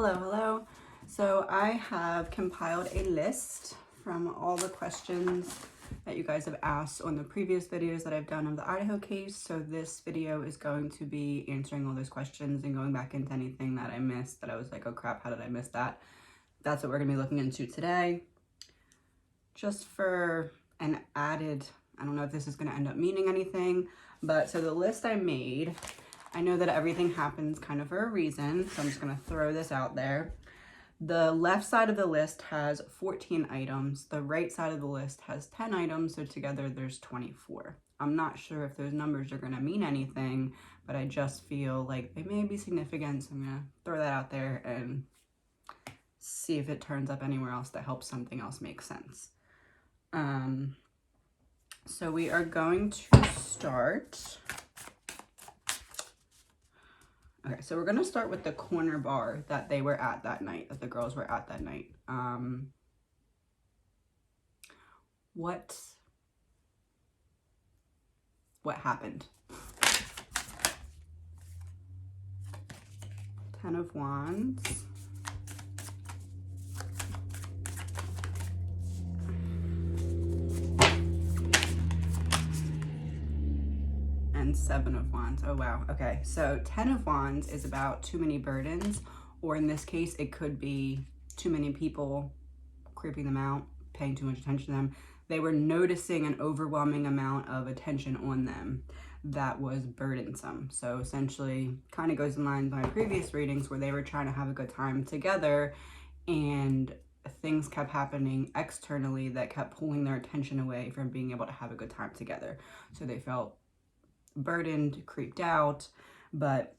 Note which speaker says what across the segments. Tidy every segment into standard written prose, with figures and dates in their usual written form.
Speaker 1: Hello. So I have compiled a list from all the questions that you guys have asked on the previous videos that I've done of the Idaho case. So this video is going to be answering all those questions and going back into anything that I missed that I was like, oh crap, how did I miss that? That's what we're gonna be looking into today. Just for an added, I don't know if this is gonna end up meaning anything, but so the list I made, I know that everything happens kind of for a reason, so I'm just gonna throw this out there. The left side of the list has 14 items. The right side of the list has 10 items, so together there's 24. I'm not sure if those numbers are gonna mean anything, but I just feel like they may be significant, so I'm gonna throw that out there and see if it turns up anywhere else that helps something else make sense. So we are going to start. Okay, so we're gonna start with the corner bar that they were at that night, that the girls were at that night. What happened? 10 of Wands. And 7 of Wands. Oh wow. Okay, so 10 of Wands is about too many burdens, or in this case it could be too many people creeping them out, paying too much attention to them. They were noticing an overwhelming amount of attention on them that was burdensome. So essentially kind of goes in line with my previous readings where they were trying to have a good time together and things kept happening externally that kept pulling their attention away from being able to have a good time together. So they felt burdened, creeped out. But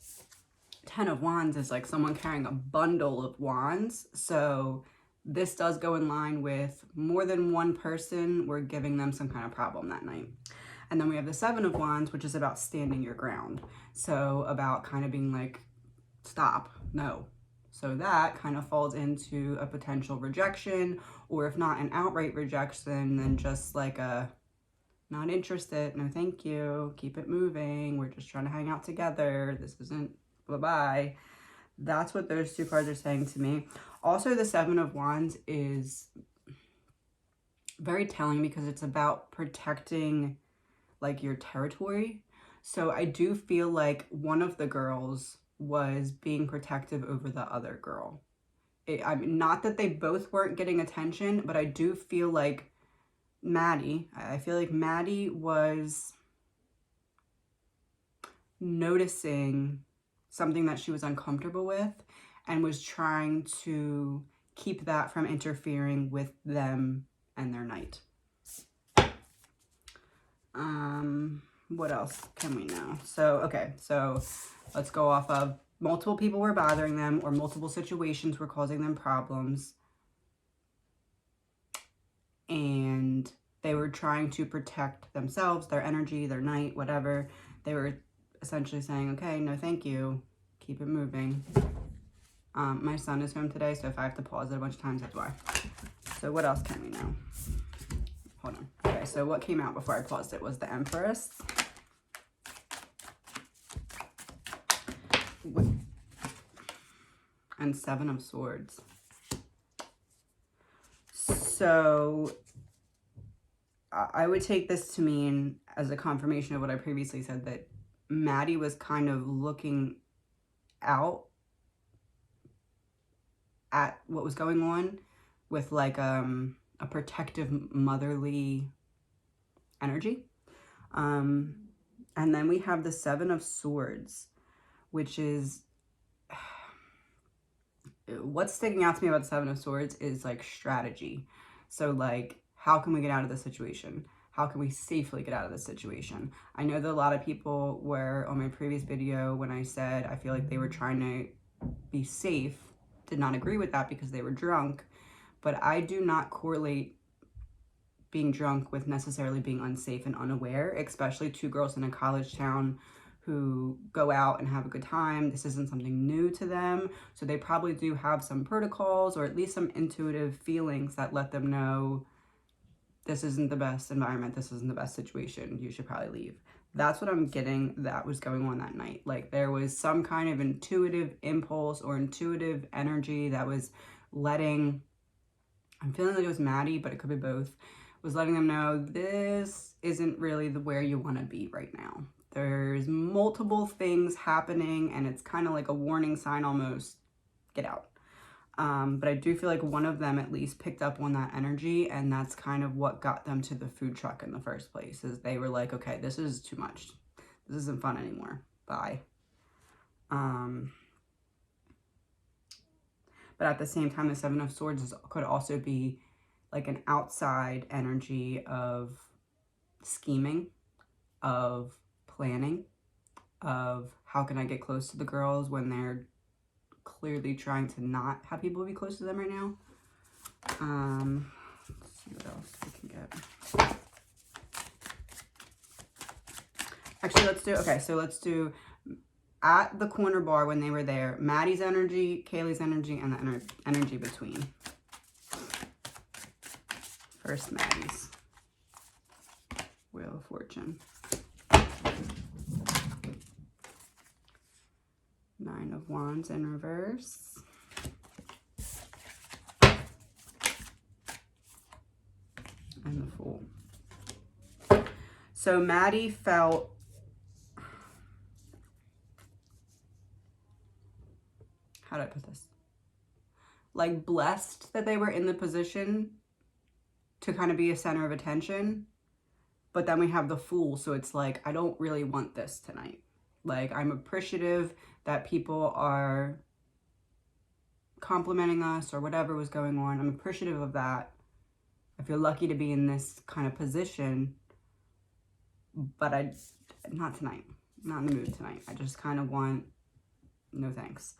Speaker 1: 10 of Wands is like someone carrying a bundle of wands. So this does go in line with more than one person were giving them some kind of problem that night. And then we have the 7 of Wands, which is about standing your ground. So about kind of being like, stop, no. So that kind of falls into a potential rejection, or if not an outright rejection, then just like a not interested, no thank you, keep it moving, we're just trying to hang out together, this isn't bye-bye. That's what those two cards are saying to me. Also, the 7 of Wands is very telling because it's about protecting like your territory. So I do feel like one of the girls was being protective over the other girl. I mean, not that they both weren't getting attention, but I do feel like I feel like Maddie was noticing something that she was uncomfortable with and was trying to keep that from interfering with them and their night. What else can we know? So, okay, so let's go off of multiple people were bothering them or multiple situations were causing them problems. And they were trying to protect themselves, their energy, their night, whatever. They were essentially saying, okay, no thank you, keep it moving. My son is home today, so if I have to pause it a bunch of times, that's why. So what else can we know? Hold on. Okay, so what came out before I paused it was the Empress. And 7 of Swords. So I would take this to mean, as a confirmation of what I previously said, that Maddie was kind of looking out at what was going on with like a protective motherly energy. And then we have the 7 of Swords, which is what's sticking out to me about the 7 of Swords is like strategy. So like, how can we get out of this situation? How can we safely get out of this situation? I know that a lot of people were on my previous video when I said I feel like they were trying to be safe, did not agree with that because they were drunk. But I do not correlate being drunk with necessarily being unsafe and unaware, especially two girls in a college town who go out and have a good time. This isn't something new to them. So they probably do have some protocols or at least some intuitive feelings that let them know this isn't the best environment, this isn't the best situation, you should probably leave. That's what I'm getting that was going on that night. Like there was some kind of intuitive impulse or intuitive energy that was letting, I'm feeling like it was Maddie, but it could be both, was letting them know this isn't really where you want to be right now. There's multiple things happening and it's kind of like a warning sign almost. Get out. But I do feel like one of them at least picked up on that energy, and that's kind of what got them to the food truck in the first place, is they were like, okay, this is too much. This isn't fun anymore. Bye. But at the same time, the Seven of Swords could also be like an outside energy of scheming, of planning, of how can I get close to the girls when they're clearly trying to not have people be close to them right now. Let's see what else we can get. Actually, let's do at the corner bar when they were there, Maddie's energy, Kaylee's energy, and the energy between. First, Maddie's. Wheel of Fortune. 9 of Wands in reverse. And the Fool. So Maddie felt how do I put this? Like blessed that they were in the position to kind of be a center of attention. But then we have the Fool. So it's like, I don't really want this tonight. Like, I'm appreciative that people are complimenting us or whatever was going on. I'm appreciative of that. I feel lucky to be in this kind of position. But not tonight. Not in the mood tonight. I just kind of want, no thanks.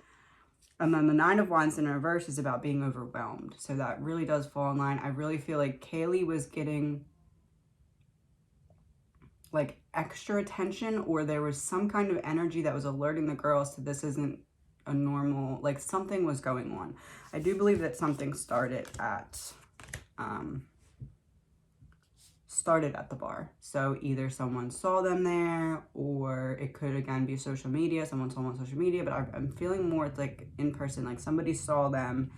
Speaker 1: And then the 9 of Wands in reverse is about being overwhelmed. So that really does fall in line. I really feel like Kaylee was getting like extra attention, or there was some kind of energy that was alerting the girls to this isn't a normal, like something was going on. I do believe that something started at the bar. So either someone saw them there, or it could again be social media. Someone saw them on social media, but I'm feeling more it's like in person, like somebody saw them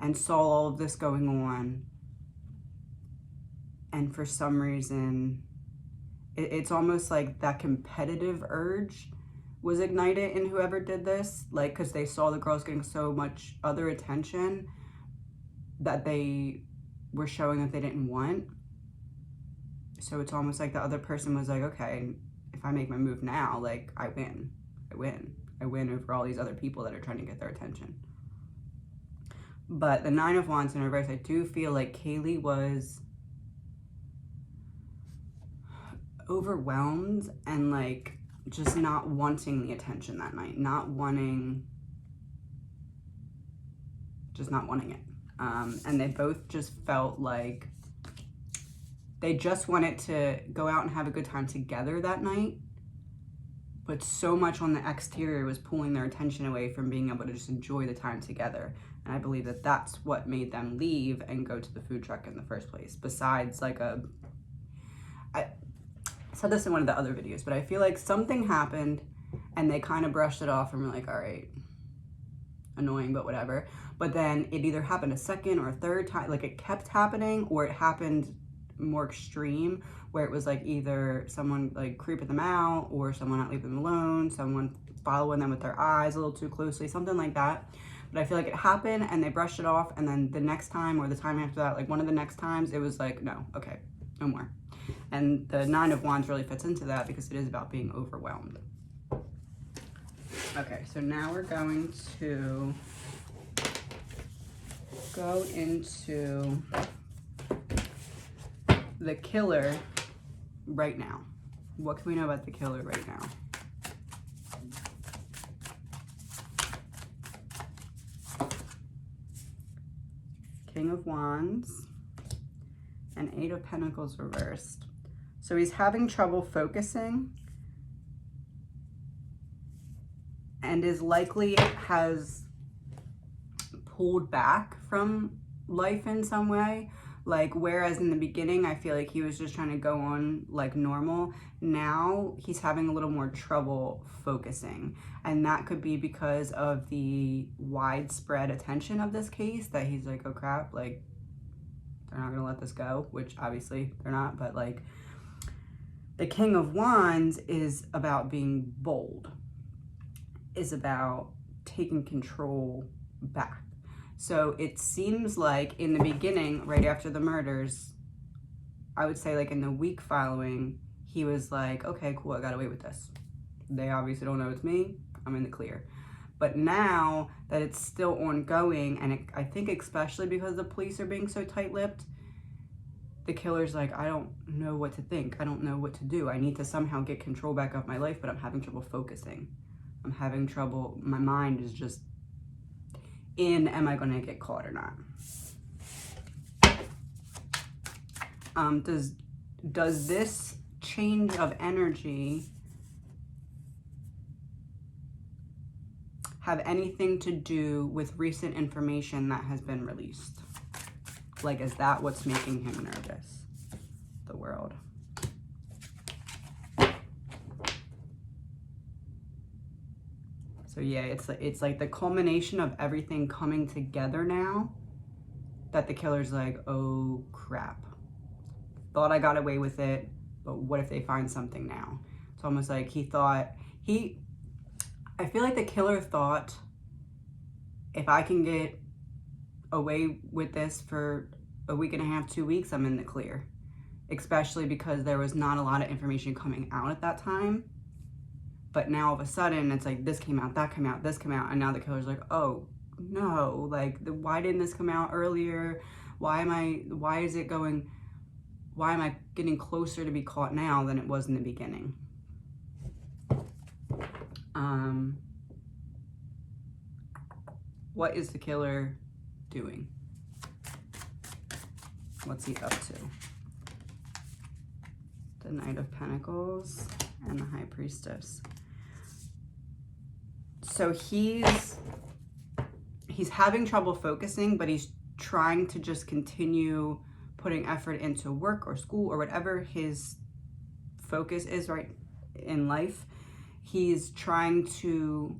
Speaker 1: and saw all of this going on. And for some reason, it's almost like that competitive urge was ignited in whoever did this, like because they saw the girls getting so much other attention that they were showing that they didn't want. So it's almost like the other person was like, okay, if I make my move now, like I win over all these other people that are trying to get their attention. But the 9 of Wands in reverse, I do feel like Kaylee was overwhelmed and like just not wanting the attention that night, just not wanting it. And they both just felt like they just wanted to go out and have a good time together that night, but so much on the exterior was pulling their attention away from being able to just enjoy the time together. And I believe that that's what made them leave and go to the food truck in the first place. Besides like I said this in one of the other videos, but I feel like something happened and they kind of brushed it off and were like, all right, annoying, but whatever. But then it either happened a second or a third time, like it kept happening, or it happened more extreme where it was like either someone like creeping them out or someone not leaving them alone, someone following them with their eyes a little too closely, something like that. But I feel like it happened and they brushed it off, and then the next time or the time after that, like one of the next times, it was like, no, okay, no more. And the 9 of Wands really fits into that because it is about being overwhelmed. Okay, so now we're going to go into the killer right now. What can we know about the killer right now? King of Wands and 8 of Pentacles reversed. So he's having trouble focusing and is likely has pulled back from life in some way. Like, whereas in the beginning, I feel like he was just trying to go on like normal. Now he's having a little more trouble focusing. And that could be because of the widespread attention of this case, that he's like, oh crap, like, they're not going to let this go, which obviously they're not. But like, the King of Wands is about being bold, is about taking control back. So it seems like in the beginning, right after the murders, I would say like in the week following, he was like, okay, cool, I got away with this. They obviously don't know it's me. I'm in the clear. But now that it's still ongoing, and I think especially because the police are being so tight-lipped, the killer's like, I don't know what to think. I don't know what to do. I need to somehow get control back of my life, but I'm having trouble focusing. I'm having trouble. My mind is just in, am I going to get caught or not? Does this change of energy have anything to do with recent information that has been released? Like, is that what's making him nervous? The World. So yeah, it's like the culmination of everything coming together now, that the killer's like, oh crap. Thought I got away with it, but what if they find something now? It's almost like he thought, I feel like the killer thought, if I can get away with this for a week and a half, 2 weeks, I'm in the clear. Especially because there was not a lot of information coming out at that time. But now all of a sudden, it's like, this came out, that came out, this came out. And now the killer's like, oh, no. Like, why didn't this come out earlier? Why am I getting closer to be caught now than it was in the beginning? What is the killer doing? What's he up to? The Knight of Pentacles and the High Priestess. So he's having trouble focusing, but he's trying to just continue putting effort into work or school or whatever his focus is right in life. He's trying to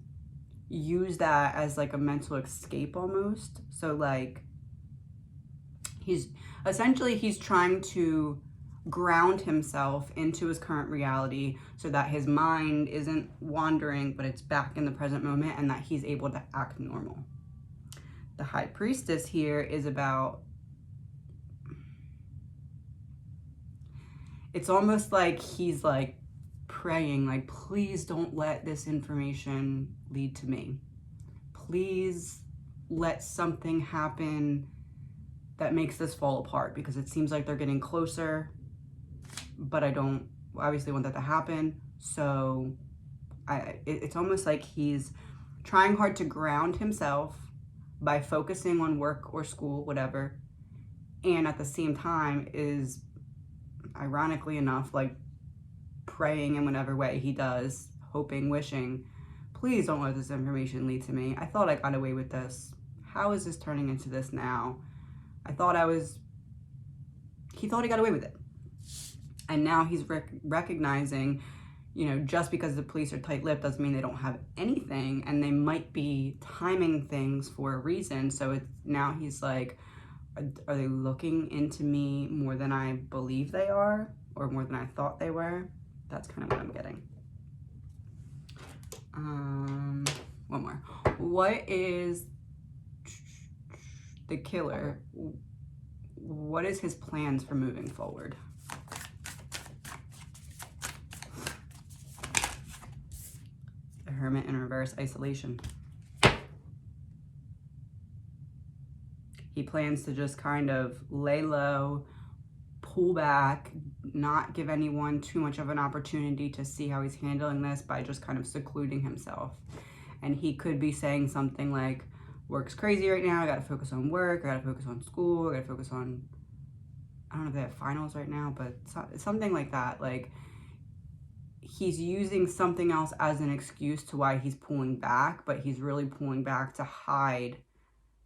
Speaker 1: use that as like a mental escape almost. So like, he's trying to ground himself into his current reality so that his mind isn't wandering, but it's back in the present moment, and that he's able to act normal. The High Priestess here is about, it's almost like he's like praying, like, please don't let this information lead to me. Please let something happen that makes this fall apart, because it seems like they're getting closer, but I don't obviously want that to happen. So it's almost like he's trying hard to ground himself by focusing on work or school, whatever, and at the same time is, ironically enough, like praying in whatever way he does, hoping, wishing, please don't let this information lead to me. I thought I got away with this. How is this turning into this now? He thought he got away with it. And now he's recognizing, you know, just because the police are tight-lipped doesn't mean they don't have anything, and they might be timing things for a reason. So now he's like, are they looking into me more than I believe they are, or more than I thought they were? That's kind of what I'm getting. One more. What is the killer? What is his plans for moving forward? The Hermit in reverse, isolation. He plans to just kind of lay low, pull back, not give anyone too much of an opportunity to see how he's handling this by just kind of secluding himself. And he could be saying something like, work's crazy right now, I gotta focus on work, I gotta focus on school, I gotta focus on, I don't know if they have finals right now, but something like that. Like, he's using something else as an excuse to why he's pulling back, but he's really pulling back to hide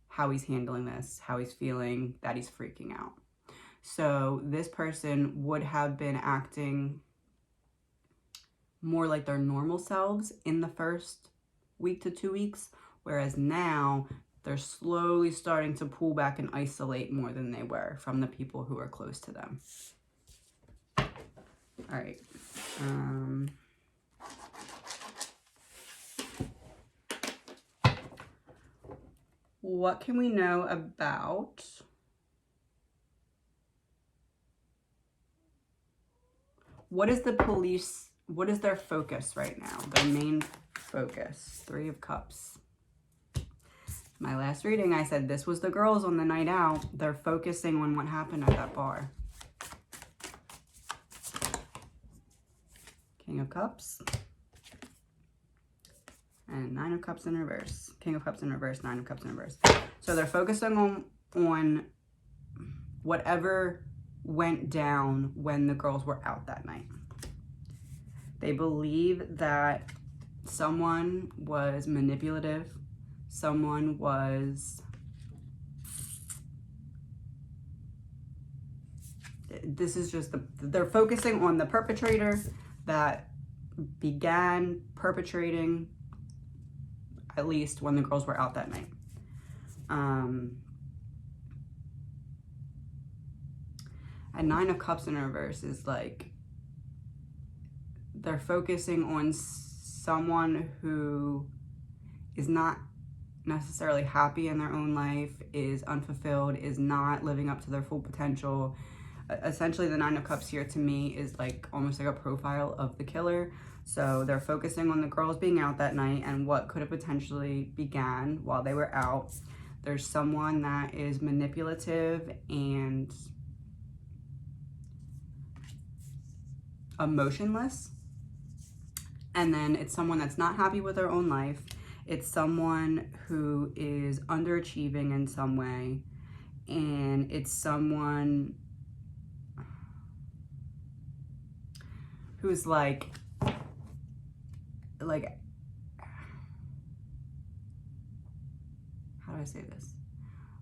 Speaker 1: how he's handling this, how he's feeling, that he's freaking out. So this person would have been acting more like their normal selves in the first week to 2 weeks, whereas now they're slowly starting to pull back and isolate more than they were from the people who are close to them. All right. What can we know about what is the police, what is their focus right now? Their main focus. 3 of Cups. My last reading, I said this was the girls on the night out. They're focusing on what happened at that bar. King of Cups. And 9 of Cups in reverse. King of Cups in reverse, 9 of Cups in reverse. So they're focusing on whatever went down when the girls were out that night. They believe that someone was manipulative. Someone was... This is just they're focusing on the perpetrator that began perpetrating, at least when the girls were out that night. And 9 of Cups in reverse is like, they're focusing on someone who is not necessarily happy in their own life, is unfulfilled, is not living up to their full potential. Essentially, the 9 of Cups here to me is like almost like a profile of the killer. So they're focusing on the girls being out that night and what could have potentially began while they were out. There's someone that is manipulative and emotionless. And then it's someone that's not happy with their own life. It's someone who is underachieving in some way. And it's someone who's like, how do I say this?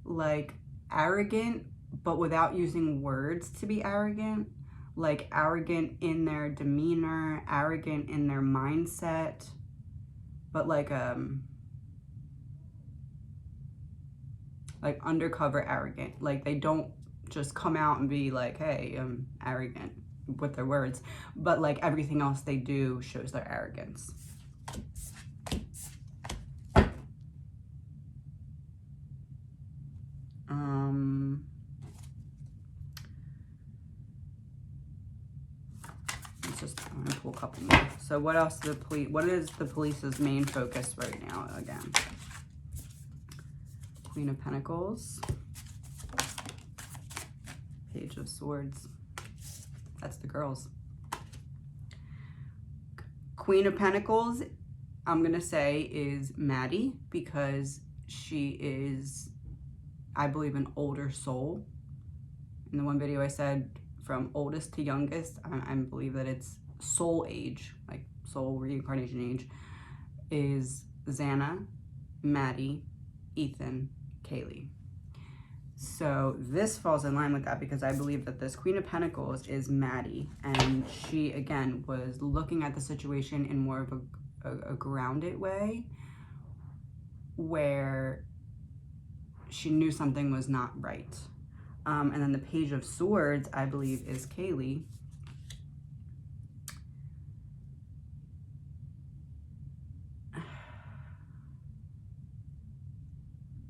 Speaker 1: Like arrogant, but without using words to be arrogant. Like arrogant in their demeanor, arrogant in their mindset, but like undercover arrogant. Like they don't just come out and be like, hey, I'm arrogant with their words, but like everything else they do shows their arrogance. I'm gonna pull a couple more. So what else do the police, what is the police's main focus right now again? Queen of Pentacles. Page of Swords. That's the girls. Queen of Pentacles, I'm gonna say, is Maddie, because she is, I believe, an older soul. In the one video I said from oldest to youngest, I believe that it's soul age, like soul reincarnation age, is Xana, Maddie, Ethan, Kaylee. So this falls in line with that because I believe that this Queen of Pentacles is Maddie, and she, again, was looking at the situation in more of a grounded way, where she knew something was not right. And then the Page of Swords, I believe, is Kaylee.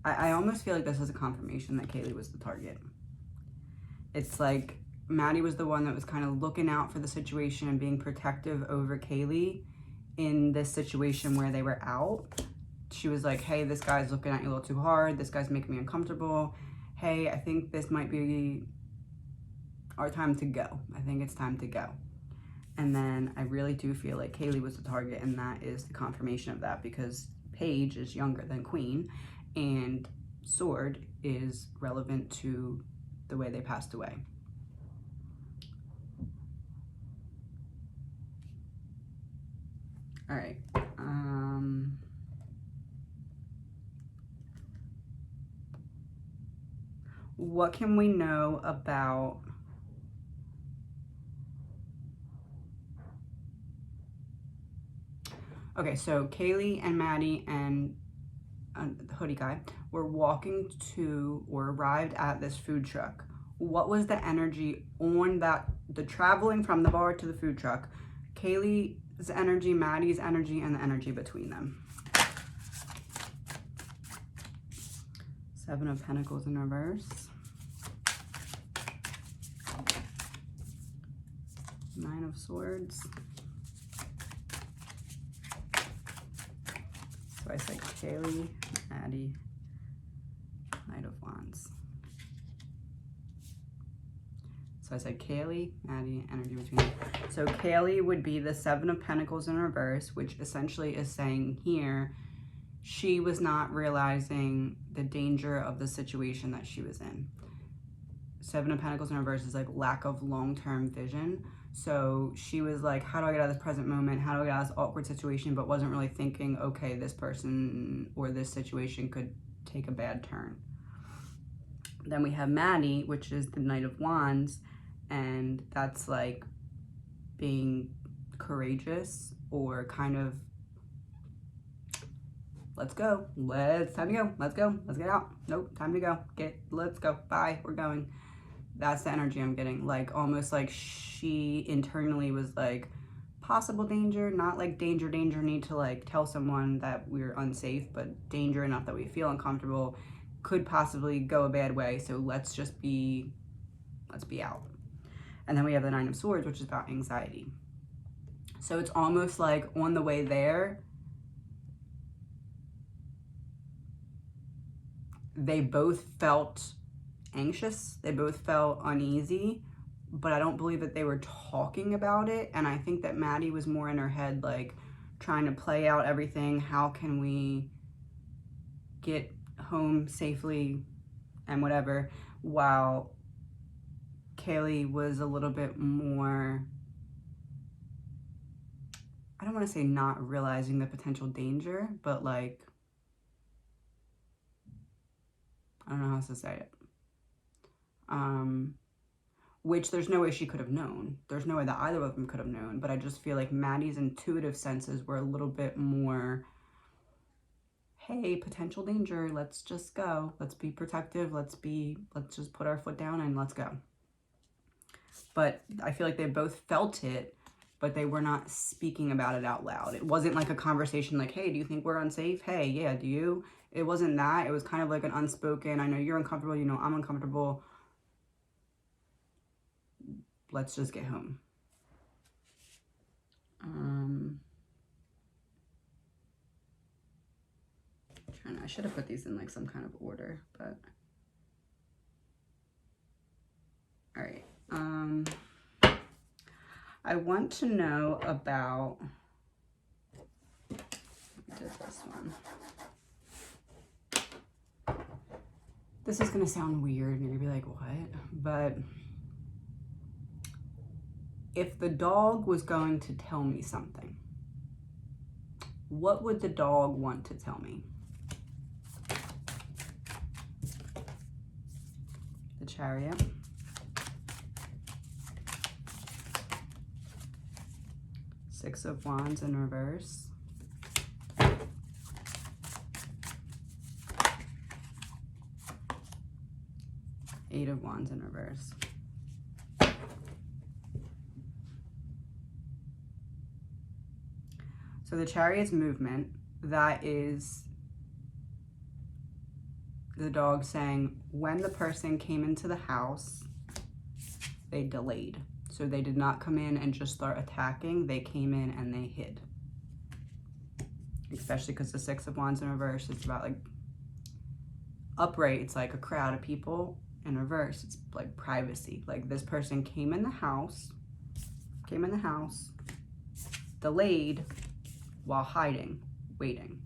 Speaker 1: I almost feel like this is a confirmation that Kaylee was the target. It's like Maddie was the one that was kind of looking out for the situation and being protective over Kaylee in this situation where they were out. She was like, hey, this guy's looking at you a little too hard. This guy's making me uncomfortable. Hey, I think this might be our time to go. I think it's time to go. And then I really do feel like Kaylee was the target, and that is the confirmation of that, because Page is younger than Queen, and Sword is relevant to the way they passed away. All right. What can we know about okay, so Kaylee and Maddie and the hoodie guy were walking to or arrived at this food truck. What was the energy on the traveling from the bar to the food truck? Kaylee's energy, Maddie's energy, and the energy between them. 7 of Pentacles in reverse. 9 of Swords. So I say Kaylee, Maddie, Knight of Wands. So I said Kaylee, Maddie, energy between them. So Kaylee would be the 7 of Pentacles in reverse, which essentially is saying here, she was not realizing the danger of the situation that she was in. 7 of Pentacles in reverse is like lack of long-term vision. So she was like, how do I get out of this present moment? How do I get out of this awkward situation? But wasn't really thinking, okay, this person or this situation could take a bad turn. Then we have Maddie, which is the Knight of Wands. And that's like being courageous or kind of, let's go. Time to go. Let's go. Let's get out. Nope. Time to go. Let's go. Bye. We're going. That's the energy I'm getting. Like almost like she internally was like possible danger, not like danger, need to like tell someone that we're unsafe, but danger enough that we feel uncomfortable, could possibly go a bad way. So let's be out. And then we have the 9 of Swords, which is about anxiety. So it's almost like on the way there, they both felt anxious. They both felt uneasy, but I don't believe that they were talking about it. And I think that Maddie was more in her head, like trying to play out everything. How can we get home safely and whatever, while Kaylee was a little bit more, I don't want to say not realizing the potential danger, but like, I don't know how else to say it. Which there's no way she could have known. There's no way that either of them could have known, but I just feel like Maddie's intuitive senses were a little bit more, hey, potential danger, let's just go. Let's be protective. Let's just put our foot down and let's go. But I feel like they both felt it, but they were not speaking about it out loud. It wasn't like a conversation like, hey, do you think we're unsafe? Hey, yeah, do you? It wasn't that. It was kind of like an unspoken, I know you're uncomfortable, you know I'm uncomfortable. Let's just get home. I should have put these in like some kind of order, but all right. I want to know about, I did this one. This is gonna sound weird and you're gonna be like, what? But if the dog was going to tell me something, what would the dog want to tell me? The Chariot. Six of Wands in reverse. Eight of Wands in reverse. So the Chariot's movement, that is the dog saying when the person came into the house, they delayed. So they did not come in and just start attacking. They came in and they hid. Especially because the Six of Wands in reverse is about like upright. It's like a crowd of people. In reverse, it's like privacy. Like this person came in the house, delayed while hiding, waiting.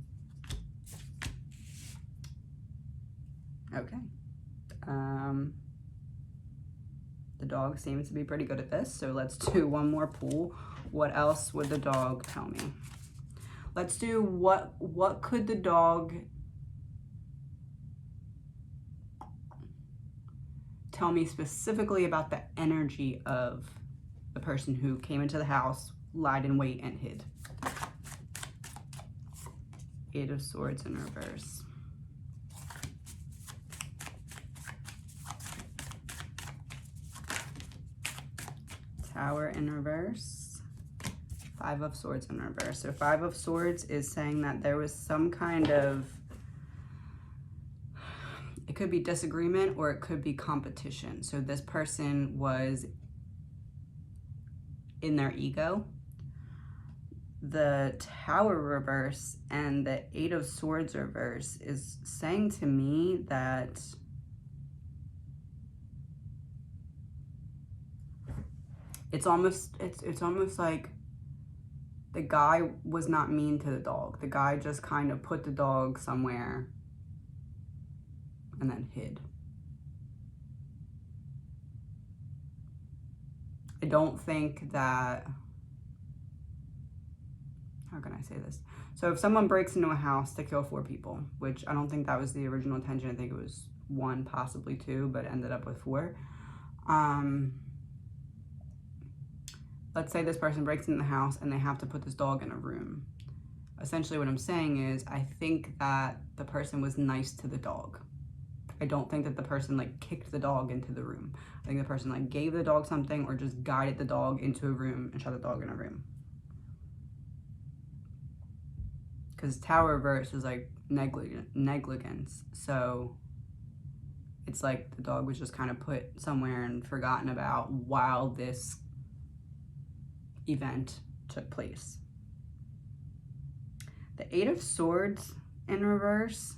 Speaker 1: Okay. The dog seems to be pretty good at this, so let's do one more pull. What else would the dog tell me? Let's do what could the dog, tell me specifically about the energy of the person who came into the house, lied in wait, and hid. Eight of Swords in reverse. Tower in reverse. Five of Swords in reverse. So Five of Swords is saying that there was some kind of, it could be disagreement or it could be competition. So this person was in their ego. The Tower reverse and the Eight of Swords reverse is saying to me that it's almost like the guy was not mean to the dog. The guy just kind of put the dog somewhere and then hid. I don't think that, how can I say this? So if someone breaks into a house to kill 4 people, which I don't think that was the original intention, I think it was 1, possibly 2, but it ended up with 4. Let's say this person breaks into the house and they have to put this dog in a room. Essentially what I'm saying is, I think that the person was nice to the dog. I don't think that the person like kicked the dog into the room. I think the person like gave the dog something or just guided the dog into a room and shut the dog in a room. Because Tower reverse is like negligence. So it's like the dog was just kind of put somewhere and forgotten about while this event took place. The Eight of Swords in reverse.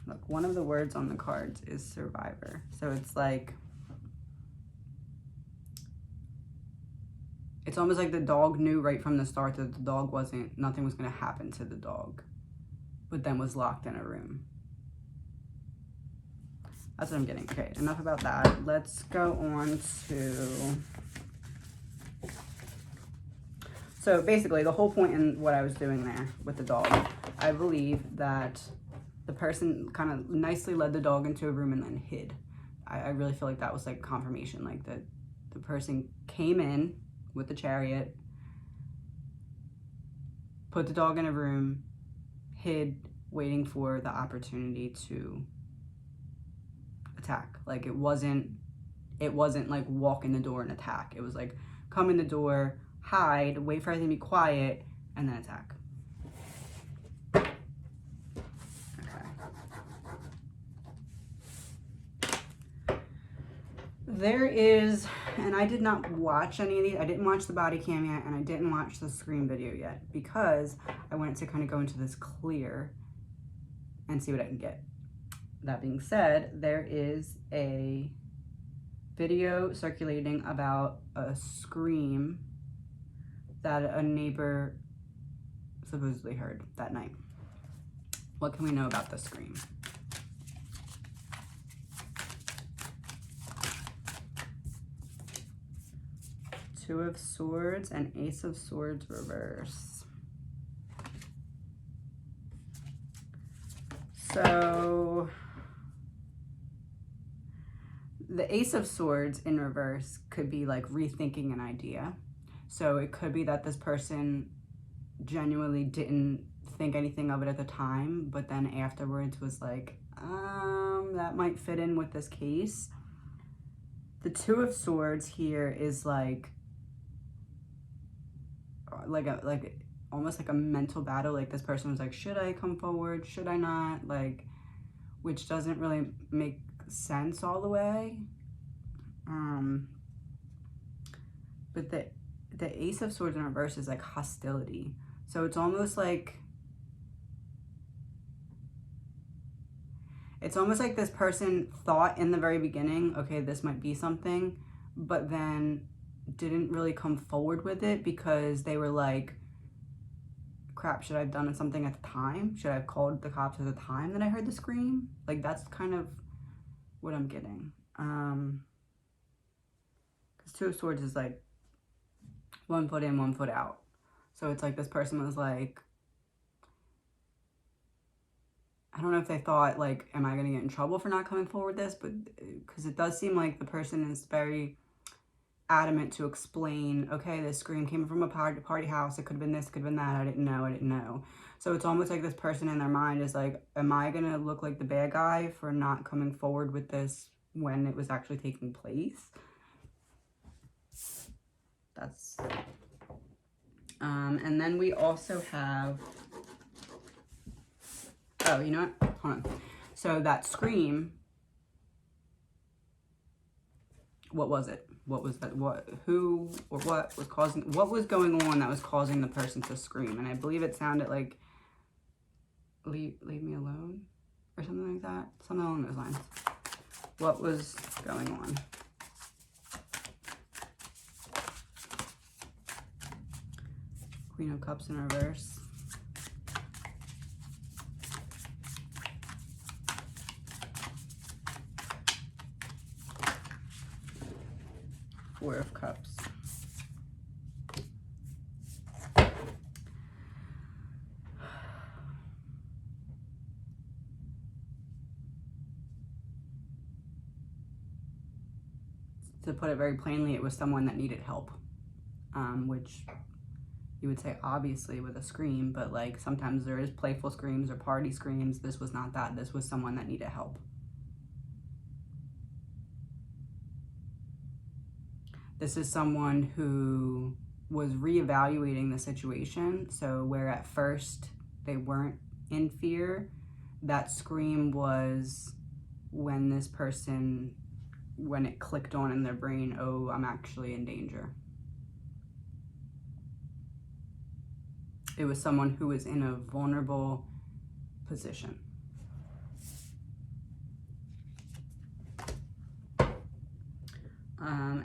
Speaker 1: Look, one of the words on the cards is survivor. So it's like, it's almost like the dog knew right from the start that the dog nothing was going to happen to the dog, but then was locked in a room. That's what I'm getting. Okay, enough about that. Let's go on to, so basically the whole point in what I was doing there with the dog, I believe that the person kind of nicely led the dog into a room and then hid. I really feel like that was like confirmation, like that the person came in with the chariot, put the dog in a room, hid, waiting for the opportunity to attack. Like it wasn't like walk in the door and attack. It was like come in the door, hide, wait for everything to be quiet, and then attack. There is, and I did not watch any of these. I didn't watch the body cam yet, and I didn't watch the screen video yet because I wanted to kind of go into this clear and see what I can get. That being said, there is a video circulating about a scream that a neighbor supposedly heard that night. What can we know about the scream? Two of Swords and Ace of Swords reverse. So the Ace of Swords in reverse could be like rethinking an idea. So it could be that this person genuinely didn't think anything of it at the time, but then afterwards was like, that might fit in with this case. The Two of Swords here is like almost like a mental battle. Like this person was like, should I come forward? Should I not? Like, which doesn't really make sense all the way. But the Ace of Swords in reverse is like hostility. So it's almost like this person thought in the very beginning, okay, this might be something, but then didn't really come forward with it because they were like, crap, should I have done something at the time? Should I have called the cops at the time that I heard the scream? Like, that's kind of what I'm getting. Because Two of Swords is like 1 foot in, 1 foot out. So it's like this person was like, I don't know if they thought, like, am I going to get in trouble for not coming forward with this? But because it does seem like the person is very adamant to explain, okay, this scream came from a party house. It could have been this, could have been that. I didn't know. So it's almost like this person in their mind is like, am I going to look like the bad guy for not coming forward with this when it was actually taking place? That's, and then we also have, oh, you know what? Hold on. So that scream, what was it? What was that? Who or what was causing, what was going on that was causing the person to scream? And I believe it sounded like, leave me alone or something like that. Something along those lines. What was going on? Queen of Cups in reverse. Four of Cups. To put it very plainly, it was someone that needed help, which you would say obviously with a scream, but like sometimes there is playful screams or party screams. This was not that. This was someone that needed help. This is someone who was reevaluating the situation. So where at first they weren't in fear, that scream was when this person, when it clicked on in their brain, oh, I'm actually in danger. It was someone who was in a vulnerable position.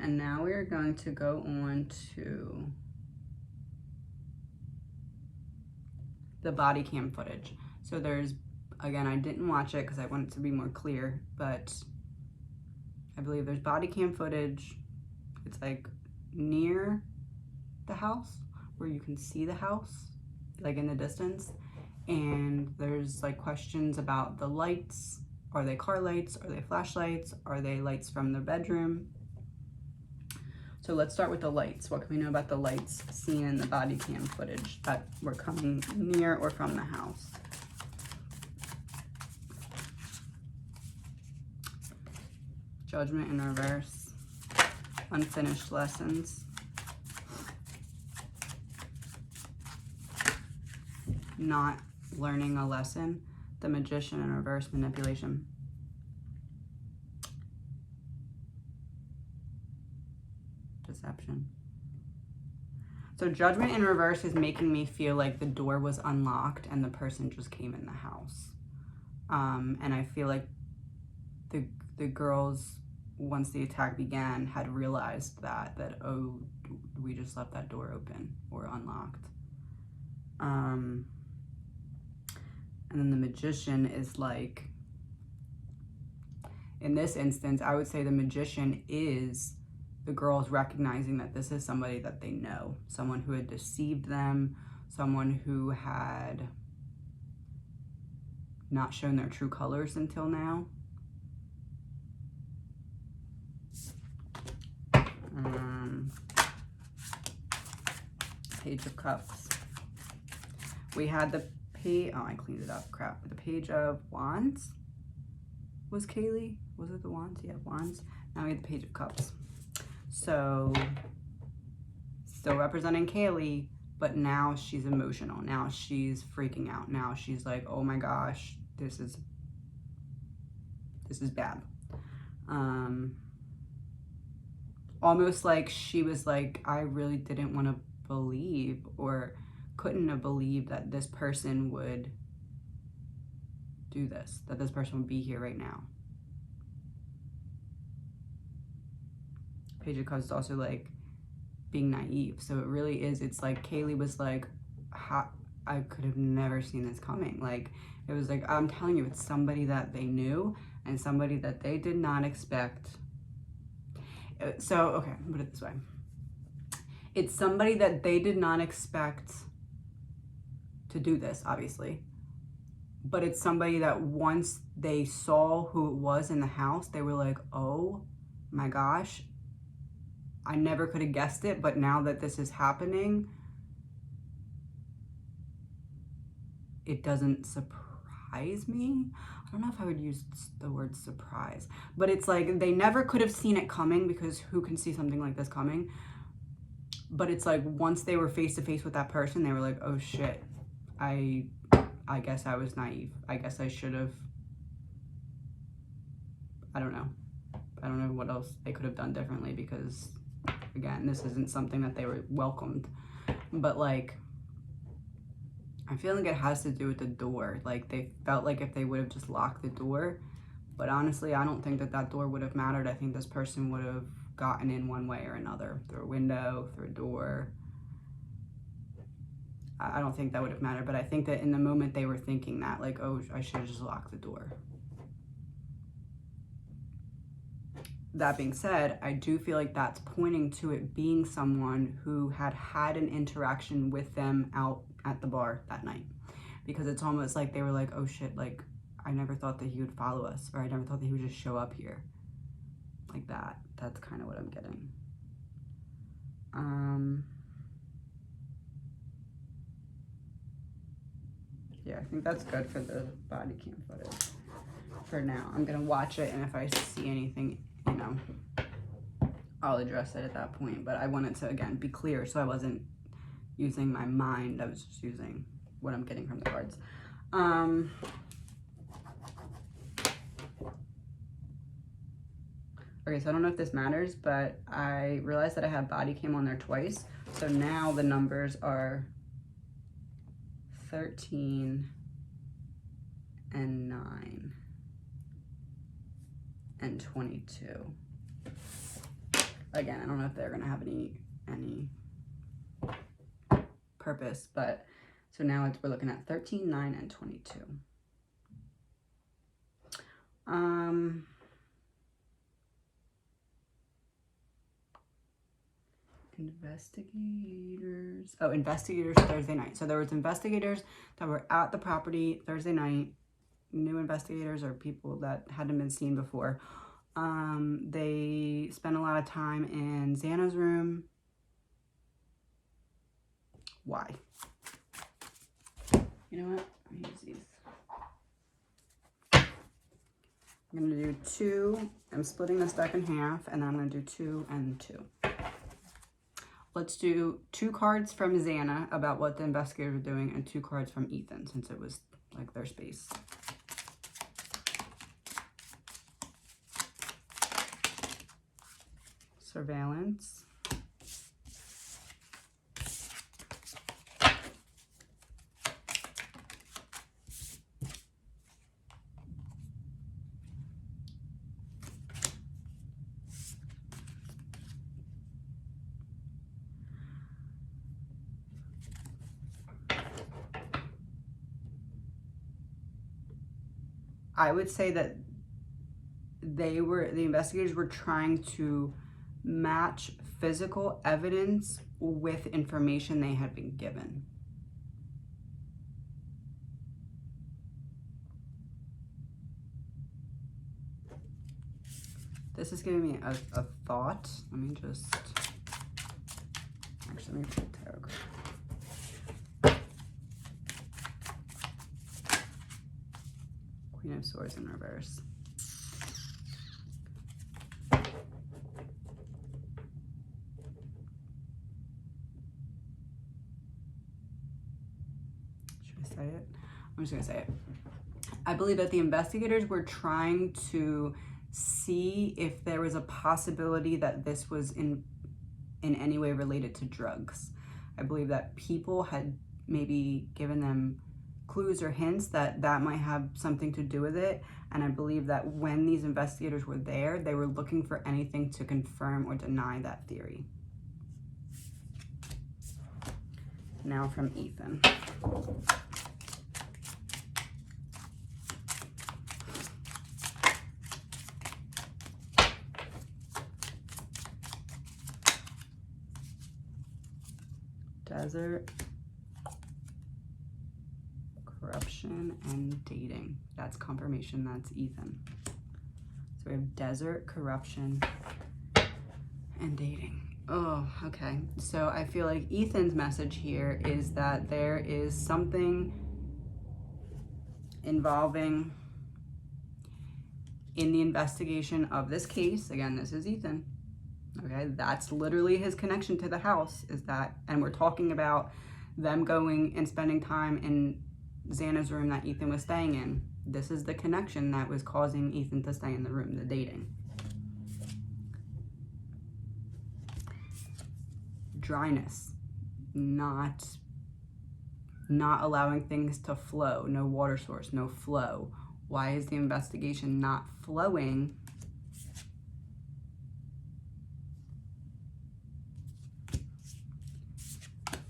Speaker 1: And now we are going to go on to the body cam footage. So there's, again, I didn't watch it because I want it to be more clear, but I believe there's body cam footage. It's like near the house where you can see the house, like in the distance. And there's like questions about the lights. Are they car lights? Are they flashlights? Are they lights from their bedroom? So let's start with the lights. What can we know about the lights seen in the body cam footage that were coming near or from the house? Judgment in reverse. Unfinished lessons. Not learning a lesson. The Magician in reverse. Manipulation. Deception. So Judgment in reverse is making me feel like the door was unlocked and the person just came in the house. And I feel like the girls, once the attack began, had realized that oh, we just left that door open or unlocked. And then the Magician is like, in this instance, I would say the Magician is the girls recognizing that this is somebody that they know, someone who had deceived them, someone who had not shown their true colors until now. Page of Cups. We had the page, oh, I cleaned it up, crap. The Page of Wands was Kaylee. Was it the Wands? Yeah, Wands. Now we have the Page of Cups. So, still representing Kaylee, but now she's emotional. Now she's freaking out. Now she's like, oh my gosh, this is bad. Almost like she was like, I really didn't want to believe or couldn't have believed that this person would do this, that this person would be here right now. Page of Cups is also like being naive. So it really is, it's like Kaylee was like, I could have never seen this coming. Like, it was like, I'm telling you, it's somebody that they knew and somebody that they did not expect. So, okay, I'll put it this way. It's somebody that they did not expect to do this, obviously. but it's somebody that once they saw who it was in the house, they were like, oh my gosh, I never could have guessed it, but now that this is happening, it doesn't surprise me. I don't know if I would use the word surprise, but it's like they never could have seen it coming, because who can see something like this coming? But it's like once they were face to face with that person, they were like, oh shit, I guess I was naive. I guess I should have, I don't know what else they could have done differently, because again, this isn't something that they were welcomed. But like, I feel like it has to do with the door. Like they felt like if they would have just locked the door, but honestly, I don't think that that door would have mattered. I think this person would have gotten in one way or another, through a window, through a door. I don't think that would have mattered, but I think that in the moment they were thinking that, like, oh, I should have just locked the door. That being said, I do feel like that's pointing to it being someone who had had an interaction with them out at the bar that night, because it's almost like they were like, oh shit, like I never thought that he would follow us, or I never thought that he would just show up here like that. That's kind of what I'm getting. Yeah, I think that's good for the body cam footage for now. I'm gonna watch it, and if I see anything, you know, I'll address it at that point. But I wanted to, again, be clear, so I wasn't using my mind. I was just using what I'm getting from the cards. Okay, so I don't know if this matters, but I realized that I have body cam on there twice. So now the numbers are 13 and 9 and 22. Again, I don't know if they're gonna have any purpose, but so now we're looking at 13, 9, and 22. Investigators. Oh, investigators Thursday night. So there was investigators that were at the property Thursday night. New investigators or people that hadn't been seen before. They spent a lot of time in Xana's room. Why? You know what? Let me use these. I'm going to do 2. I'm splitting this deck in half, and then I'm going to do 2 and 2. Let's do 2 cards from Xana about what the investigators were doing, and 2 cards from Ethan, since it was like their space. Surveillance. I would say that the investigators were trying to match physical evidence with information they had been given. This is giving me a thought. Let me just, actually, let me put tarot card. Queen of Swords in reverse. Should I say it? I'm just gonna say it. I believe that the investigators were trying to see if there was a possibility that this was in any way related to drugs. I believe that people had maybe given them clues or hints that that might have something to do with it. And I believe that when these investigators were there, they were looking for anything to confirm or deny that theory. Now from Ethan. Desert. Corruption. corruption and dating. That's confirmation that's Ethan. So we have desert, corruption, and dating. Oh, okay. So I feel like Ethan's message here is that there is something involving in the investigation of this case. Again, this is Ethan. Okay, that's literally his connection to the house, is that, and we're talking about them going and spending time in Xana's room that Ethan was staying in. This is the connection that was causing Ethan to stay in the room, the dating. Dryness, not allowing things to flow, no water source, no flow. Why is the investigation not flowing?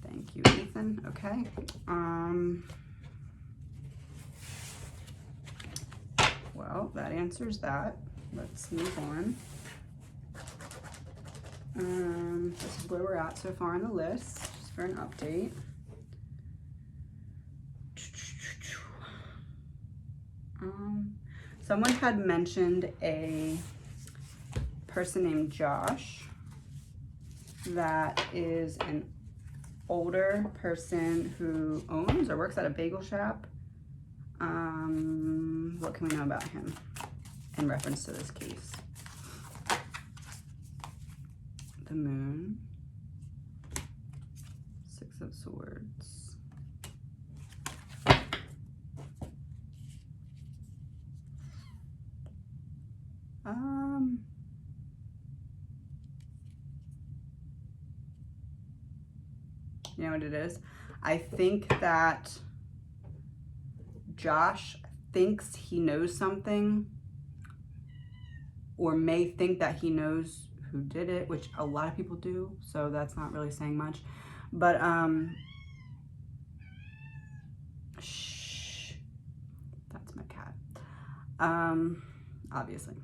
Speaker 1: Thank you, Ethan. Okay. Well, that answers that. Let's move on. This is where we're at so far on the list, just for an update. Someone had mentioned a person named Josh that is an older person who owns or works at a bagel shop. What can we know about him in reference to this case? The moon, 6 of Swords. You know what it is? I think that Josh thinks he knows something, or may think that he knows who did it, which a lot of people do, so that's not really saying much. But shh, that's my cat. Obviously.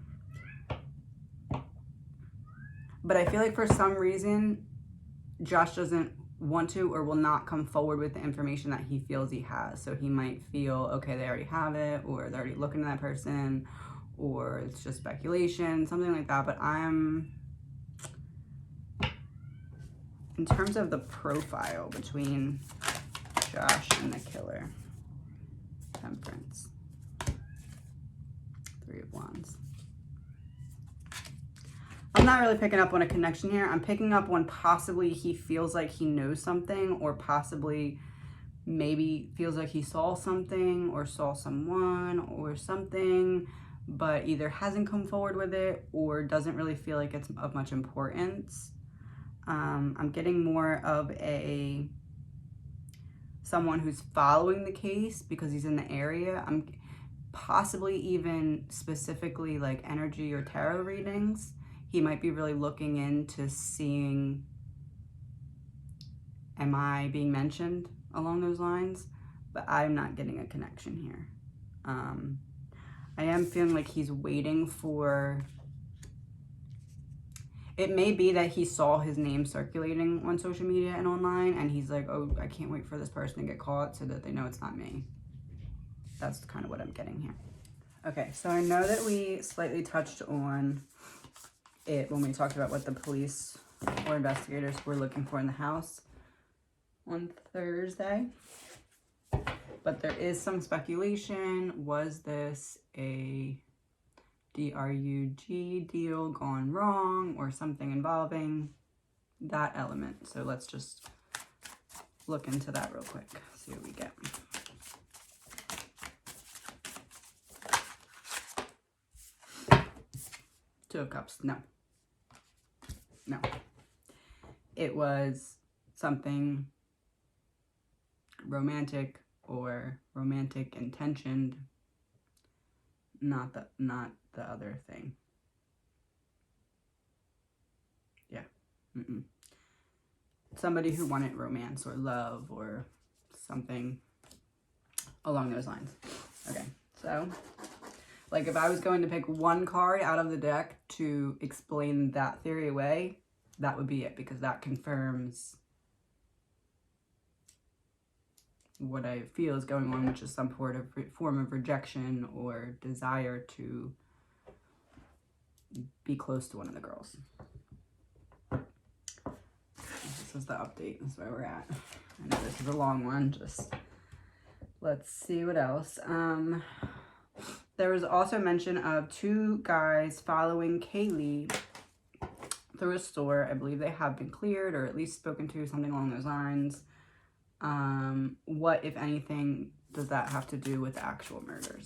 Speaker 1: But I feel like for some reason Josh doesn't want to or will not come forward with the information that he feels he has. So he might feel, okay, they already have it, or they're already looking at that person, or it's just speculation, something like that. But in terms of the profile between Josh and the killer, Temperance, 3 of Wands. I'm not really picking up on a connection here. I'm picking up on possibly he feels like he knows something, or possibly maybe feels like he saw something or saw someone or something, but either hasn't come forward with it or doesn't really feel like it's of much importance. I'm getting more of someone who's following the case because he's in the area. I'm possibly even specifically like energy or tarot readings. He might be really looking into seeing, am I being mentioned along those lines? But I'm not getting a connection here. I am feeling like he's waiting for, it may be that he saw his name circulating on social media and online, and he's like, oh, I can't wait for this person to get caught so that they know it's not me. That's kind of what I'm getting here. Okay, so I know that we slightly touched on it when we talked about what the police or investigators were looking for in the house on Thursday. But there is some speculation. Was this a DRUG deal gone wrong, or something involving that element? So let's just look into that real quick, see what we get. Two of Cups, no. No. It was something romantic or romantic intentioned, not the other thing. Yeah. Somebody who wanted romance or love or something along those lines. Okay, so like if I was going to pick one card out of the deck to explain that theory away, that would be it, because that confirms what I feel is going on, which is some form of rejection or desire to be close to one of the girls. This is the update. This is where we're at. I know this is a long one. Just let's see what else. There was also mention of 2 guys following Kaylee through a store. I believe they have been cleared or at least spoken to, something along those lines. What, if anything, does that have to do with the actual murders?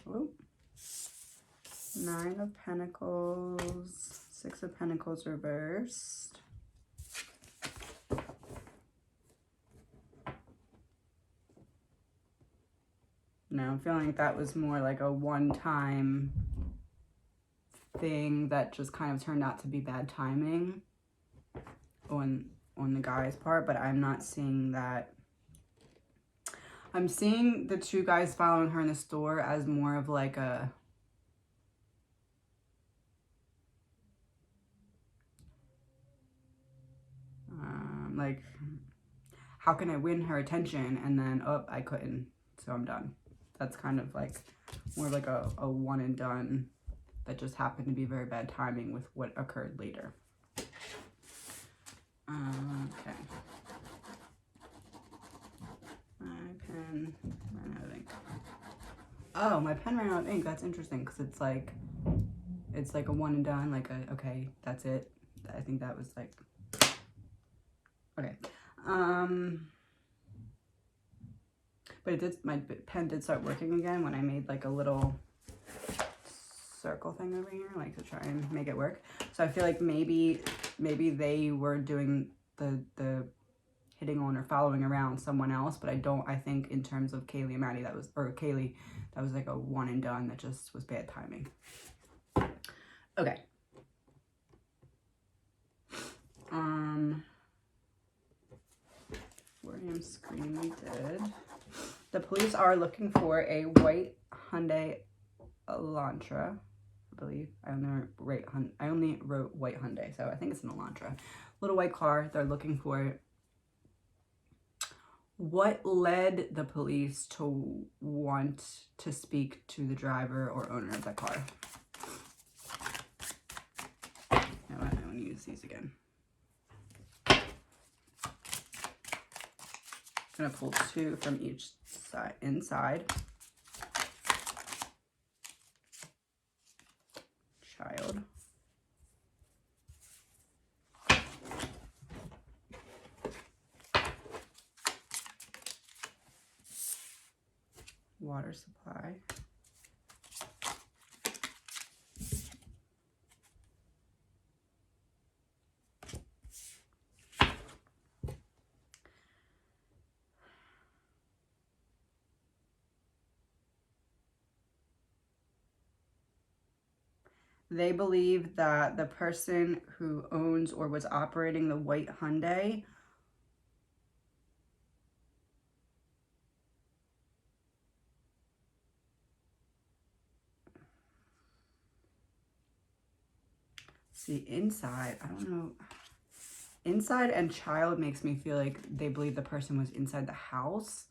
Speaker 1: Ooh. 9 of Pentacles, 6 of Pentacles reversed. No, I'm feeling like that was more like a one-time thing that just kind of turned out to be bad timing on the guy's part, but I'm not seeing that. I'm seeing the 2 guys following her in the store as more of like a like, how can I win her attention? And then, oh, I couldn't, so I'm done. That's kind of like more like a one and done that just happened to be very bad timing with what occurred later. Okay. My pen ran out of ink. Oh, my pen ran out of ink. That's interesting because it's like a one and done, like a, okay, that's it. I think that was like, okay. But it did, my pen did start working again when I made like a little circle thing over here, like to try and make it work. So I feel like maybe they were doing the hitting on or following around someone else, but I think in terms of Kaylee and Maddie, that was like a one and done that just was bad timing. Okay. William screen we did. The police are looking for a white Hyundai Elantra, I believe. I only wrote white Hyundai, so I think it's an Elantra. Little white car. They're looking for it. What led the police to want to speak to the driver or owner of that car? You know what? I want to use these again. I'm going to pull 2 from each side, inside. Child. Water supply. They believe that the person who owns or was operating the white Hyundai see inside, I don't know. Inside and child makes me feel like they believe the person was inside the house,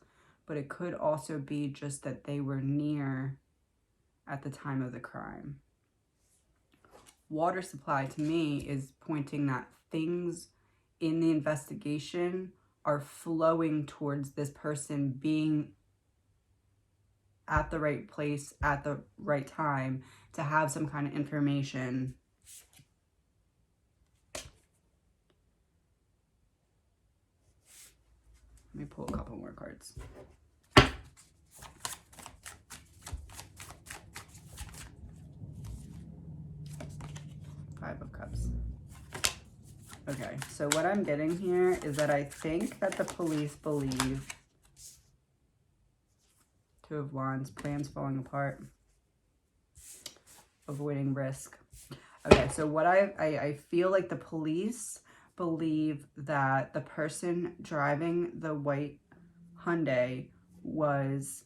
Speaker 1: but it could also be just that they were near at the time of the crime. Water supply to me is pointing that things in the investigation are flowing towards this person being at the right place at the right time to have some kind of information. Let me pull a couple more cards. 5 of Cups. Okay, so what I'm getting here is that I think that the police believe 2 of Wands, plans falling apart, avoiding risk. Okay, so what I feel like the police believe that the person driving the white Hyundai was,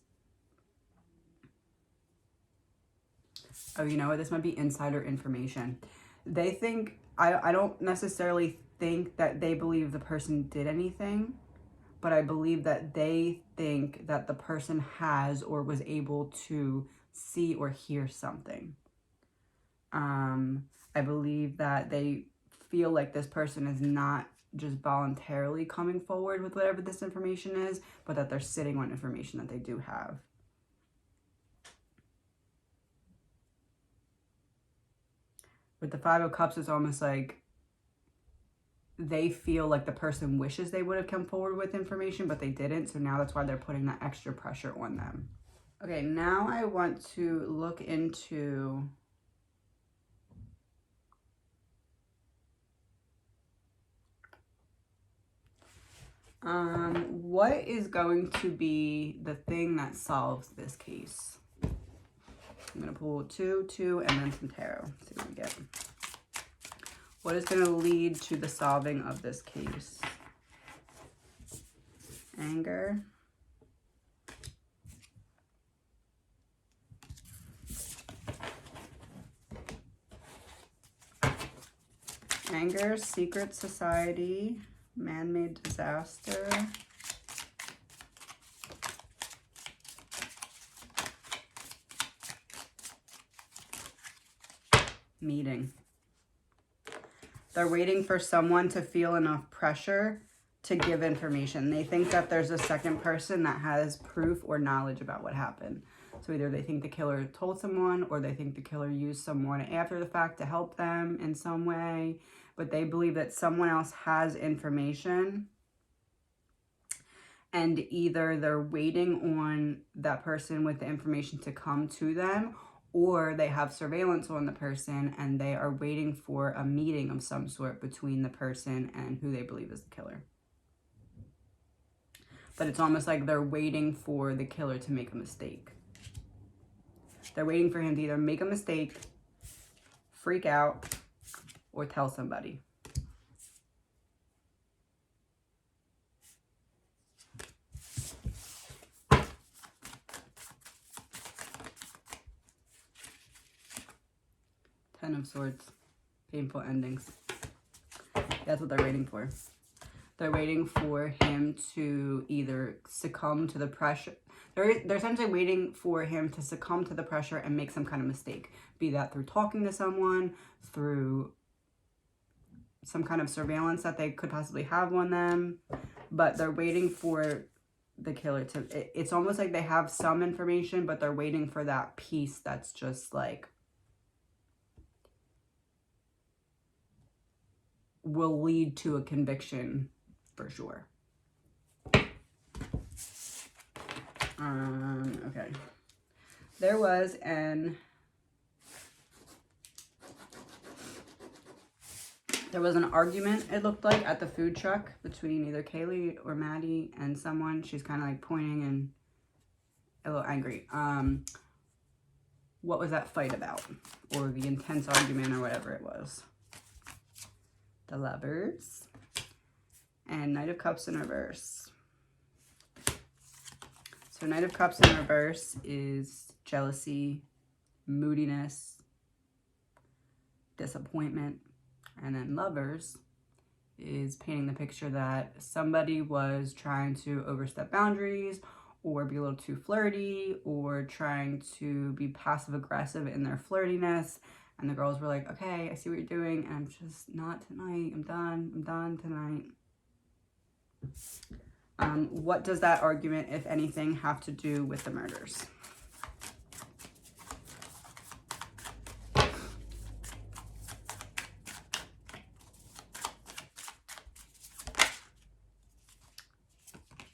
Speaker 1: oh, you know what, this might be insider information. They think, I don't necessarily think that they believe the person did anything, but I believe that they think that the person has or was able to see or hear something. I believe that they feel like this person is not just voluntarily coming forward with whatever this information is, but that they're sitting on information that they do have. With the Five of Cups, it's almost like they feel like the person wishes they would have come forward with information, but they didn't. So now that's why they're putting that extra pressure on them. Okay, now I want to look into what is going to be the thing that solves this case. I'm going to pull 2, 2, and then some tarot. See what we get. What is going to lead to the solving of this case? Anger. Anger, secret society, man-made disaster. Meeting. They're waiting for someone to feel enough pressure to give information. They think that there's a second person that has proof or knowledge about what happened. So either they think the killer told someone, or they think the killer used someone after the fact to help them in some way. But they believe that someone else has information, and either they're waiting on that person with the information to come to them, or they have surveillance on the person and they are waiting for a meeting of some sort between the person and who they believe is the killer. But it's almost like they're waiting for the killer to make a mistake. They're waiting for him to either make a mistake, freak out, or tell somebody. Ten of Swords. Painful endings. That's what they're waiting for. They're waiting for him to either succumb to the pressure. They're essentially waiting for him to succumb to the pressure and make some kind of mistake. Be that through talking to someone, through some kind of surveillance that they could possibly have on them. But they're waiting for the killer to... It's almost like they have some information, but they're waiting for that piece that's just like... will lead to a conviction for sure. Okay. There was an argument, it looked like, at the food truck between either Kaylee or Maddie and someone. She's kind of like pointing and a little angry. What was that fight about? Or the intense argument or whatever it was. The Lovers. And Knight of Cups in reverse. So Knight of Cups in reverse is jealousy, moodiness, disappointment. And then Lovers is painting the picture that somebody was trying to overstep boundaries or be a little too flirty or trying to be passive aggressive in their flirtiness. And the girls were like, okay, I see what you're doing. And I'm just not tonight. I'm done tonight. What does that argument, if anything, have to do with the murders?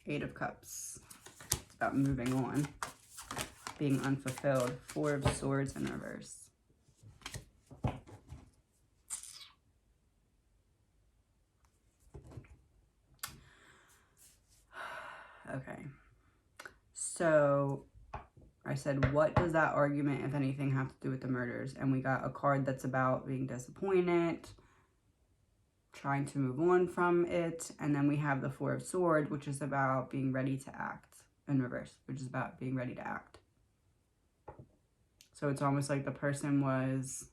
Speaker 1: Eight of Cups. It's about moving on, being unfulfilled. Four of Swords in reverse. Okay, so I said, what does that argument, if anything, have to do with the murders? And we got a card that's about being disappointed, trying to move on from it. And then we have the Four of Swords, which is about being ready to act, in reverse, which is about being ready to act. So it's almost like the person was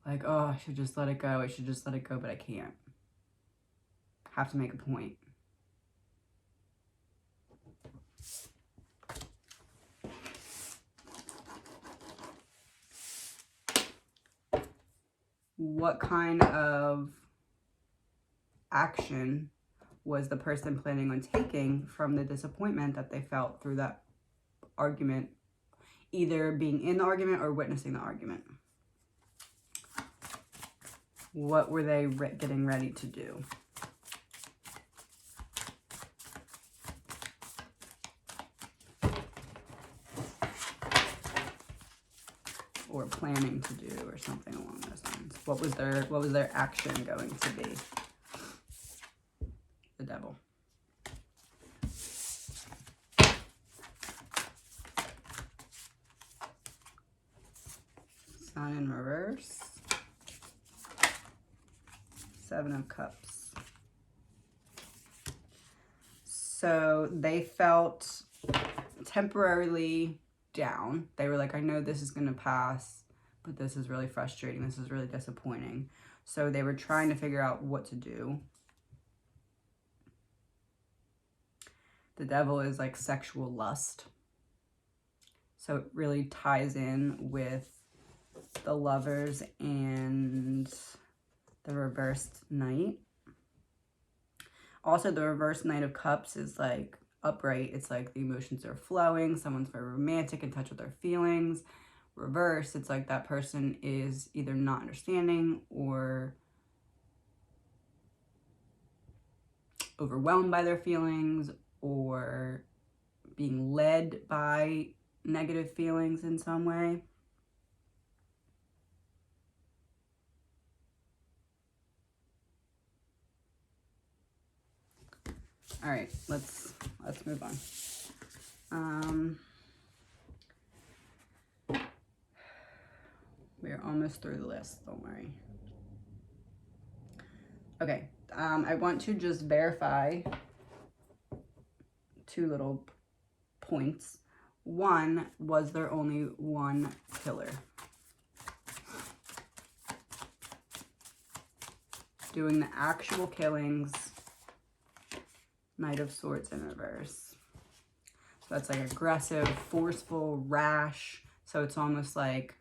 Speaker 1: Like, oh, I should just let it go. I should just let it go, but I can't. Have to make a point. What kind of action was the person planning on taking from the disappointment that they felt through that argument, either being in the argument or witnessing the argument? What were they getting ready to do? Or planning to do, or something along those lines. What was their action going to be? The Devil. Sun in reverse. Seven of Cups. So they felt temporarily down. They were like, I know this is going to pass, but this is really frustrating. This is really disappointing. So they were trying to figure out what to do. The Devil is like sexual lust. So it really ties in with the Lovers and the reversed Knight. Also, the reversed Knight of Cups is like upright. It's like the emotions are flowing. Someone's very romantic, in touch with their feelings. Reverse, it's like that person is either not understanding or overwhelmed by their feelings, or being led by negative feelings in some way. All right, let's move on. We're almost through the list, don't worry. Okay, I want to just verify two little points. One, was there only one killer? Doing the actual killings. Knight of Swords in reverse. So that's like aggressive, forceful, rash. So it's almost like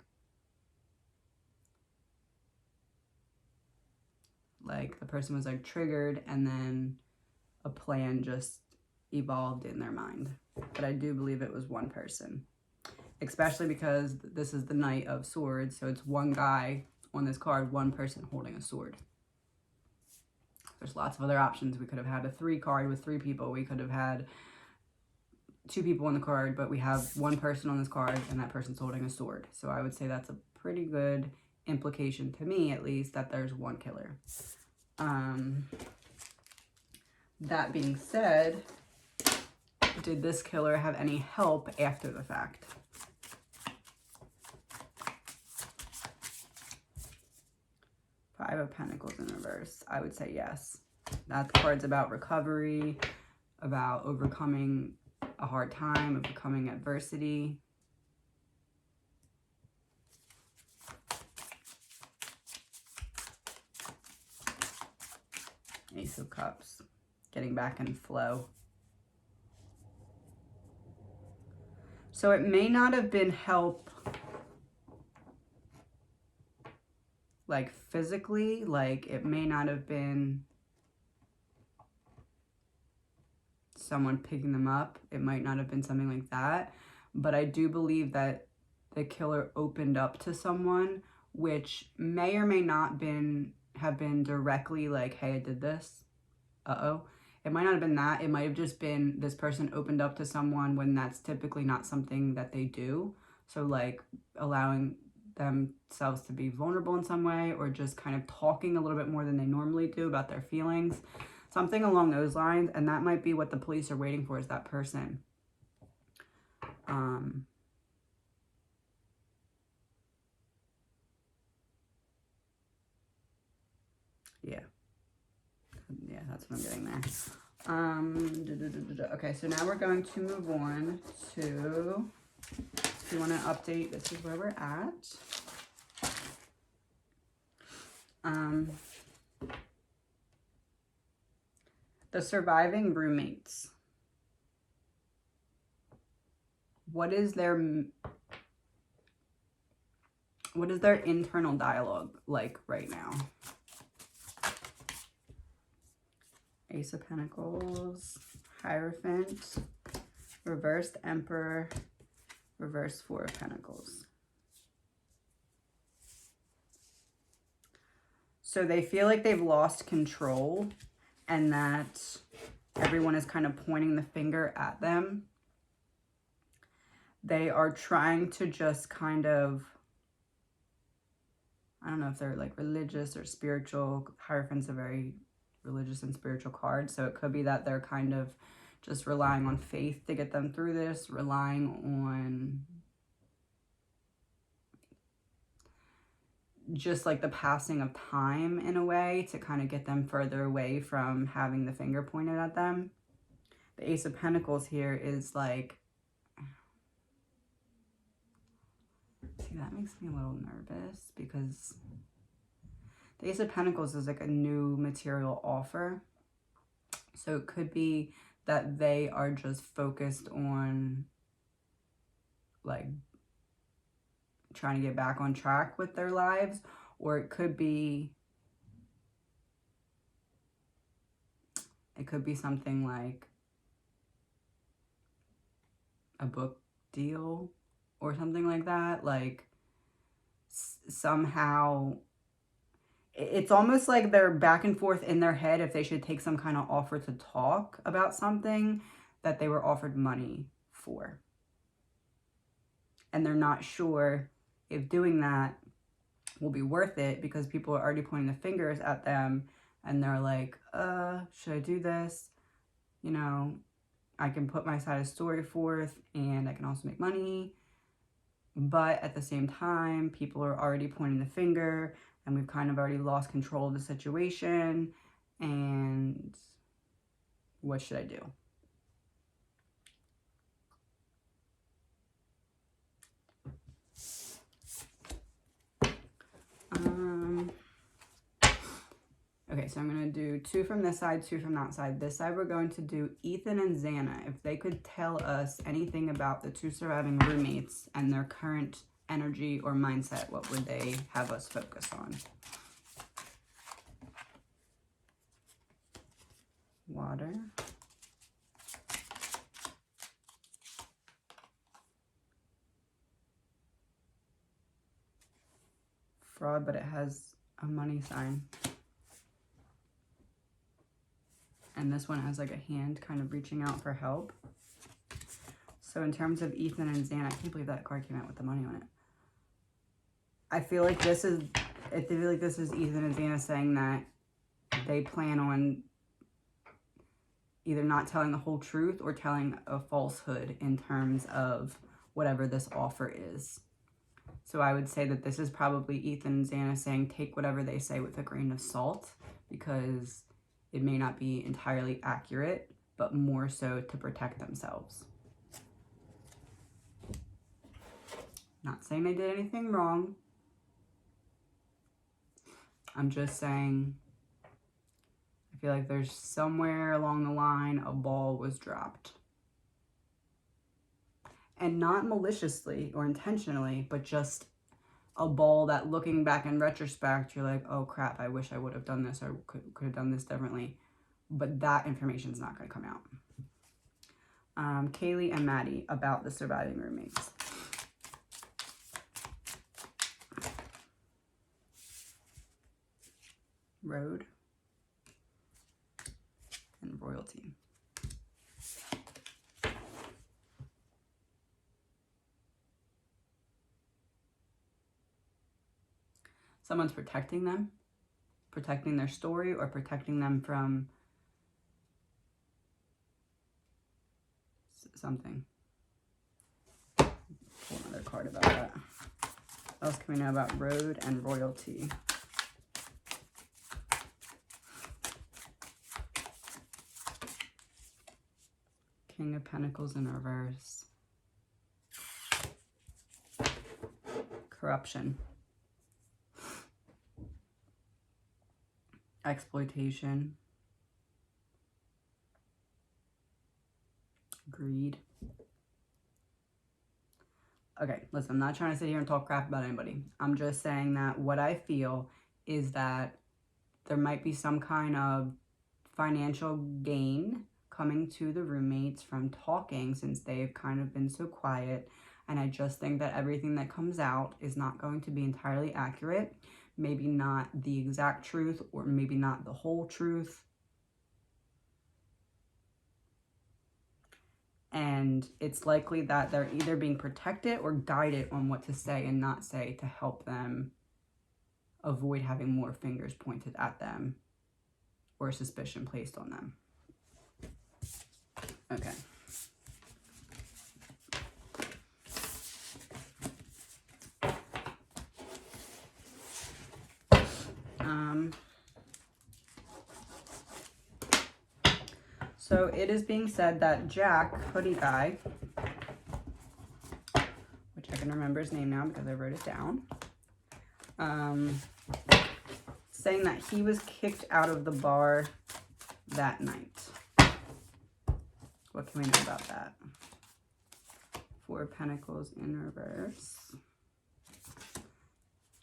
Speaker 1: the person was like triggered and then a plan just evolved in their mind. But I do believe it was one person, especially because this is the Knight of Swords. So it's one guy on this card, one person holding a sword. There's lots of other options. We could have had a 3 card with 3 people. We could have had 2 people on the card, but we have one person on this card and that person's holding a sword. So I would say that's a pretty good implication, to me at least, that there's one killer. That being said, did this killer have any help after the fact? Five of Pentacles in reverse. I would say yes. That card's about recovery, about overcoming a hard time, overcoming adversity. Ace of Cups. Getting back in flow. So it may not have been help like physically, like it may not have been someone picking them up. It might not have been something like that. But I do believe that the killer opened up to someone, which may or may not have been directly like, hey, I did this. Uh-oh. It might not have been that. It might have just been this person opened up to someone when that's typically not something that they do. So like allowing themselves to be vulnerable in some way, or just kind of talking a little bit more than they normally do about their feelings. Something along those lines. And that might be what the police are waiting for, is that person. Yeah, that's what I'm getting there. Okay, so now we're going to move on to, if you want to update, this is where we're at. The surviving roommates. What is their internal dialogue like right now? Ace of Pentacles, Hierophant, reversed Emperor, reversed Four of Pentacles. So they feel like they've lost control and that everyone is kind of pointing the finger at them. They are trying to just kind of, I don't know if they're like religious or spiritual. Hierophant's a very religious and spiritual card. So it could be that they're kind of just relying on faith to get them through this, relying on just like the passing of time in a way to kind of get them further away from having the finger pointed at them. The Ace of Pentacles here is like, see, that makes me a little nervous because the Ace of Pentacles is like a new material offer. So it could be that they are just focused on like trying to get back on track with their lives, or it could be something like a book deal or something like that. Like somehow it's almost like they're back and forth in their head if they should take some kind of offer to talk about something that they were offered money for. And they're not sure if doing that will be worth it because people are already pointing the fingers at them and they're like, should I do this? You know, I can put my side of the story forth and I can also make money. But at the same time, people are already pointing the finger and we've kind of already lost control of the situation. And what should I do? Okay, so I'm going to do 2 from this side, 2 from that side. This side, we're going to do Ethan and Xana. If they could tell us anything about the 2 surviving roommates and their current energy or mindset, what would they have us focus on? Water. Fraud, but it has a money sign. And this one has like a hand kind of reaching out for help. So in terms of Ethan and Xana, I can't believe that card came out with the money on it. I feel like this is Ethan and Xana saying that they plan on either not telling the whole truth or telling a falsehood in terms of whatever this offer is. So I would say that this is probably Ethan and Xana saying take whatever they say with a grain of salt because it may not be entirely accurate, but more so to protect themselves. Not saying they did anything wrong. I'm just saying I feel like there's somewhere along the line a ball was dropped. And not maliciously or intentionally, but just a ball that looking back in retrospect, you're like, oh crap, I wish I would have done this or could have done this differently. But that information is not going to come out. Kaylee and Maddie about the surviving roommates. Road and royalty. Someone's protecting them, protecting their story, or protecting them from something. Pull another card about that. What else can we know about road and royalty? King of Pentacles in reverse. Corruption. exploitation, greed. Okay, listen, I'm not trying to sit here and talk crap about anybody. I'm just saying that what I feel is that there might be some kind of financial gain coming to the roommates from talking, since they've kind of been so quiet. And I just think that everything that comes out is not going to be entirely accurate. Maybe not the exact truth, or maybe not the whole truth. And it's likely that they're either being protected or guided on what to say and not say to help them avoid having more fingers pointed at them or suspicion placed on them. Okay. So it is being said that Jack, hoodie guy, which I can remember his name now because I wrote it down, saying that he was kicked out of the bar that night. What can we know about that? 4 of Pentacles in reverse.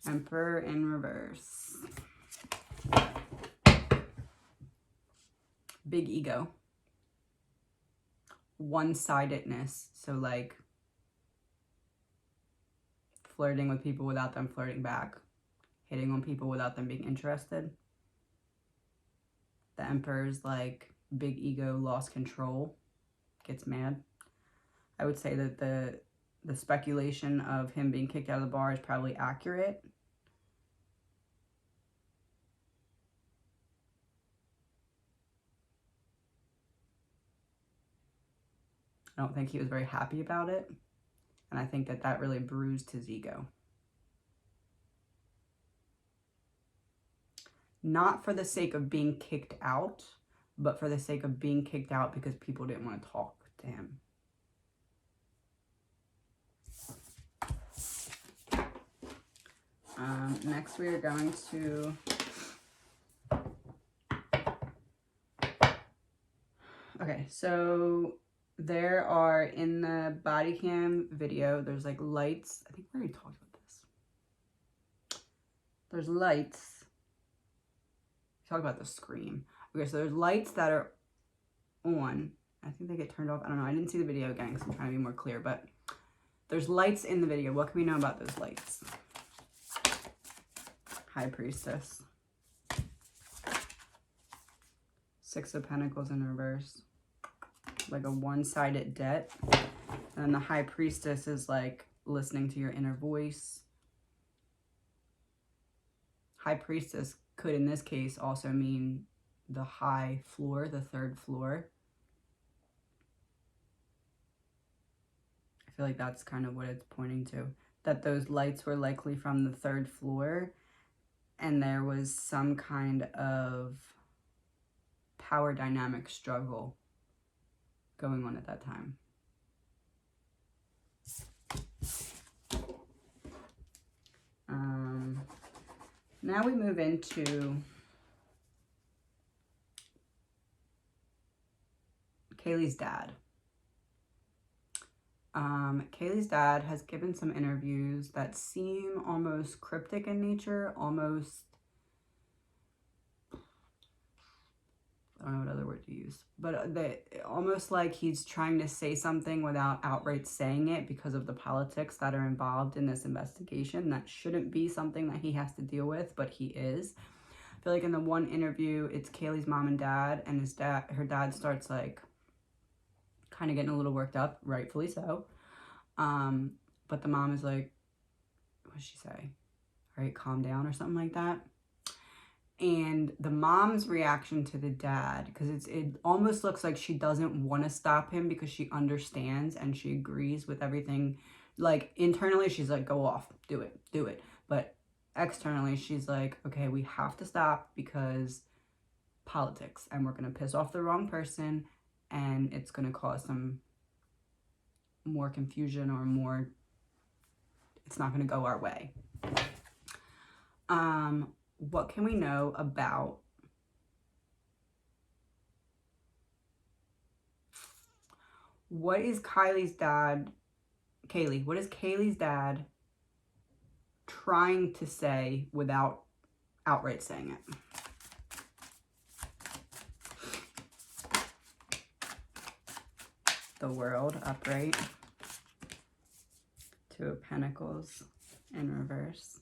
Speaker 1: Emperor in reverse. Big ego. One-sidedness. So like flirting with people without them flirting back. Hitting on people without them being interested. The Emperor's like big ego, lost control, gets mad. I would say that the speculation of him being kicked out of the bar is probably accurate. I don't think he was very happy about it. And I think that that really bruised his ego. Not for the sake of being kicked out, but for the sake of being kicked out because people didn't want to talk to him. Next we are going to okay, so there are, in the body cam video, there's like lights. I think we already talked about this. There's lights. Talk about the scream. Okay, so there's lights that are on. I think they get turned off. I don't know. I didn't see the video again because I'm trying to be more clear, but there's lights in the video. What can we know about those lights? High Priestess. 6 of Pentacles in reverse. Like a one-sided debt. And the High Priestess is like listening to your inner voice. High Priestess could, in this case, also mean the high floor, the 3rd floor. I feel like that's kind of what it's pointing to. That those lights were likely from the 3rd floor, and there was some kind of power dynamic struggle going on at that time. Now we move into Kaylee's dad. Kaylee's dad has given some interviews that seem almost cryptic in nature, almost, I don't know what other word to use, but almost like he's trying to say something without outright saying it because of the politics that are involved in this investigation. That shouldn't be something that he has to deal with, but he is. I feel like in the one interview, it's Kaylee's mom and dad, and her dad starts like kind of getting a little worked up, rightfully so. But the mom is like, what does she say? All right, calm down or something like that. And the mom's reaction to the dad, because it almost looks like she doesn't want to stop him because she understands and she agrees with everything. Like internally, she's like, go off, do it. But externally, she's like, okay, we have to stop because politics, and we're going to piss off the wrong person, and it's going to cause some more confusion or more, it's not going to go our way. What can we know about what is Kaylee's dad trying to say without outright saying it? The World upright. Two of Pentacles in reverse.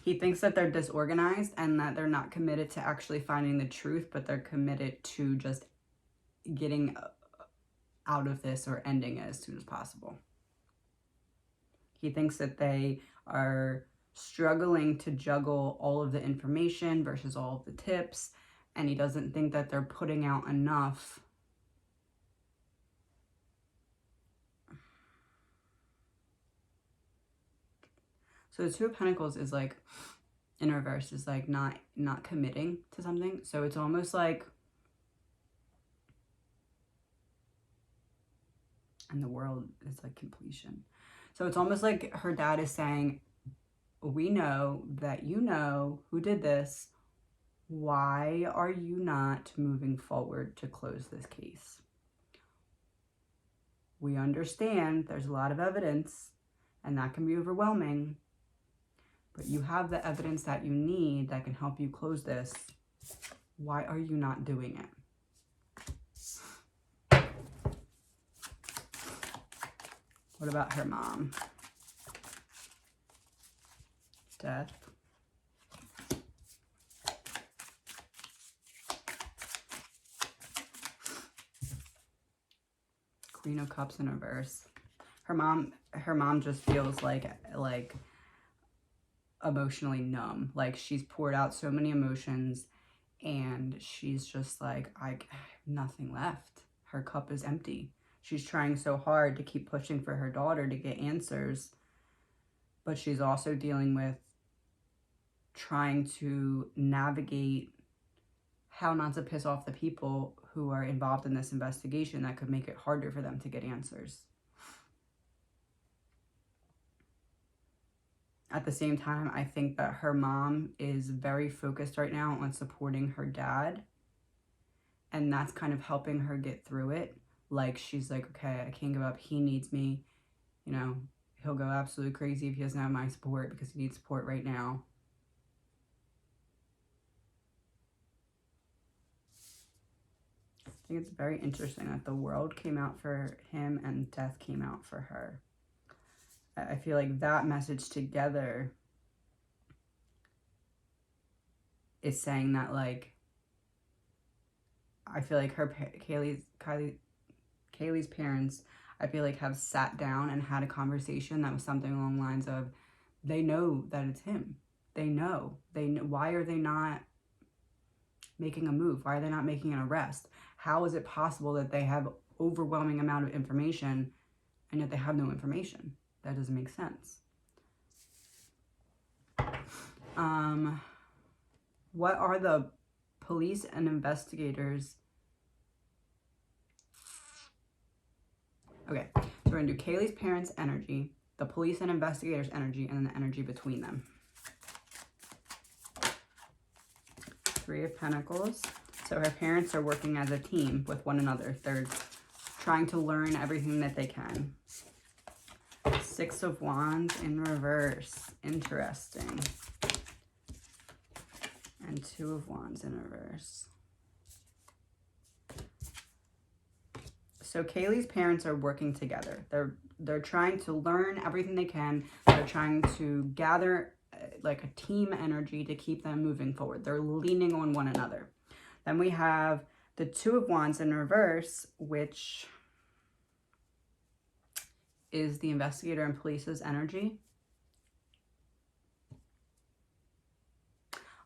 Speaker 1: He thinks that they're disorganized and that they're not committed to actually finding the truth, but they're committed to just getting out of this or ending it as soon as possible. He thinks that they are struggling to juggle all of the information versus all of the tips, and he doesn't think that they're putting out enough So the Two of Pentacles is like, in reverse, is like not committing to something. So it's almost like, and the World is like completion. So it's almost like her dad is saying, we know that you know who did this. Why are you not moving forward to close this case? We understand there's a lot of evidence and that can be overwhelming. But you have the evidence that you need that can help you close this. Why are you not doing it? What about her mom? Death. Queen of Cups in reverse. Her mom just feels like emotionally numb. Like she's poured out so many emotions and she's just like, I have nothing left. Her cup is empty. She's trying so hard to keep pushing for her daughter to get answers, but she's also dealing with trying to navigate how not to piss off the people who are involved in this investigation that could make it harder for them to get answers. At the same time, I think that her mom is very focused right now on supporting her dad. And that's kind of helping her get through it. Like, she's like, okay, I can't give up. He needs me. You know, he'll go absolutely crazy if he doesn't have my support because he needs support right now. I think it's very interesting that the World came out for him and Death came out for her. I feel like that message together is saying that, like, I feel like Kaylee's parents, I feel like, have sat down and had a conversation that was something along the lines of, they know that it's him. They know. Why are they not making a move? Why are they not making an arrest? How is it possible that they have overwhelming amount of information and yet they have no information? That doesn't make sense. What are the police and investigators? Okay, so we're going to do Kaylee's parents' energy, the police and investigators' energy, and then the energy between them. Three of Pentacles. So her parents are working as a team with one another. They're trying to learn everything that they can. Six of Wands in reverse. Interesting. And Two of Wands in reverse. So Kaylee's parents are working together. They're trying to learn everything they can. They're trying to gather like a team energy to keep them moving forward. They're leaning on one another. Then we have the Two of Wands in reverse, which is the investigator and police's energy.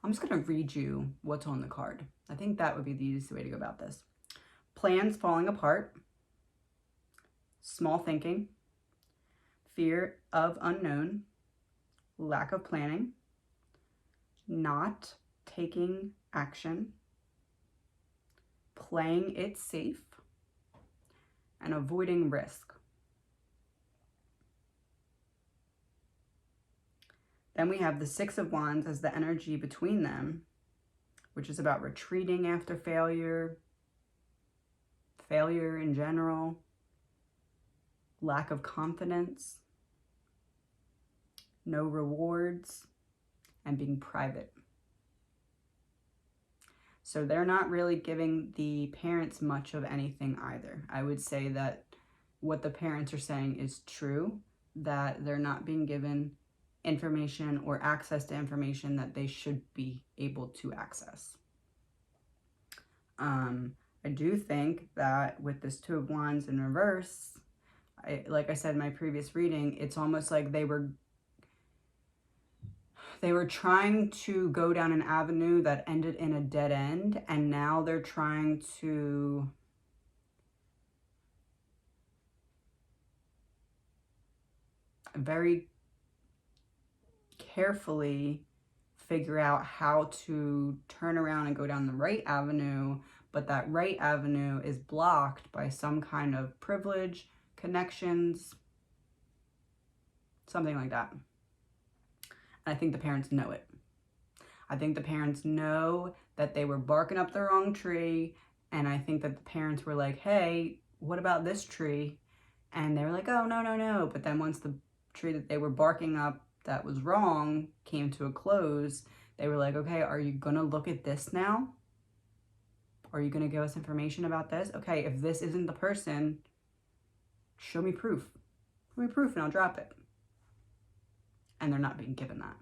Speaker 1: I'm just going to read you what's on the card. I think that would be the easiest way to go about this. Plans falling apart. Small thinking. Fear of unknown. Lack of planning. Not taking action. Playing it safe. And avoiding risk. Then we have the Six of Wands as the energy between them. which is about retreating after failure, failure in general, lack of confidence, no rewards, and being private. So they're not really giving the parents much of anything either. I would say that what the parents are saying is true, that they're not being given information or access to information that they should be able to access. I do think that with this Two of Wands in reverse, like I said in my previous reading, it's almost like they were trying to go down an avenue that ended in a dead end, and now they're trying to very carefully figure out how to turn around and go down the right avenue, but that right avenue is blocked by some kind of privilege, connections, something like that. And I think the parents know it. I think the parents know that they were barking up the wrong tree, and I think that the parents were like, hey, what about this tree? And they were like, oh, no, no, no. But then once the tree that they were barking up that was wrong came to a close, they were like, okay, are you gonna look at this now? Are you gonna give us information about this? Okay, if this isn't the person, show me proof. Show me proof and I'll drop it. And they're not being given that.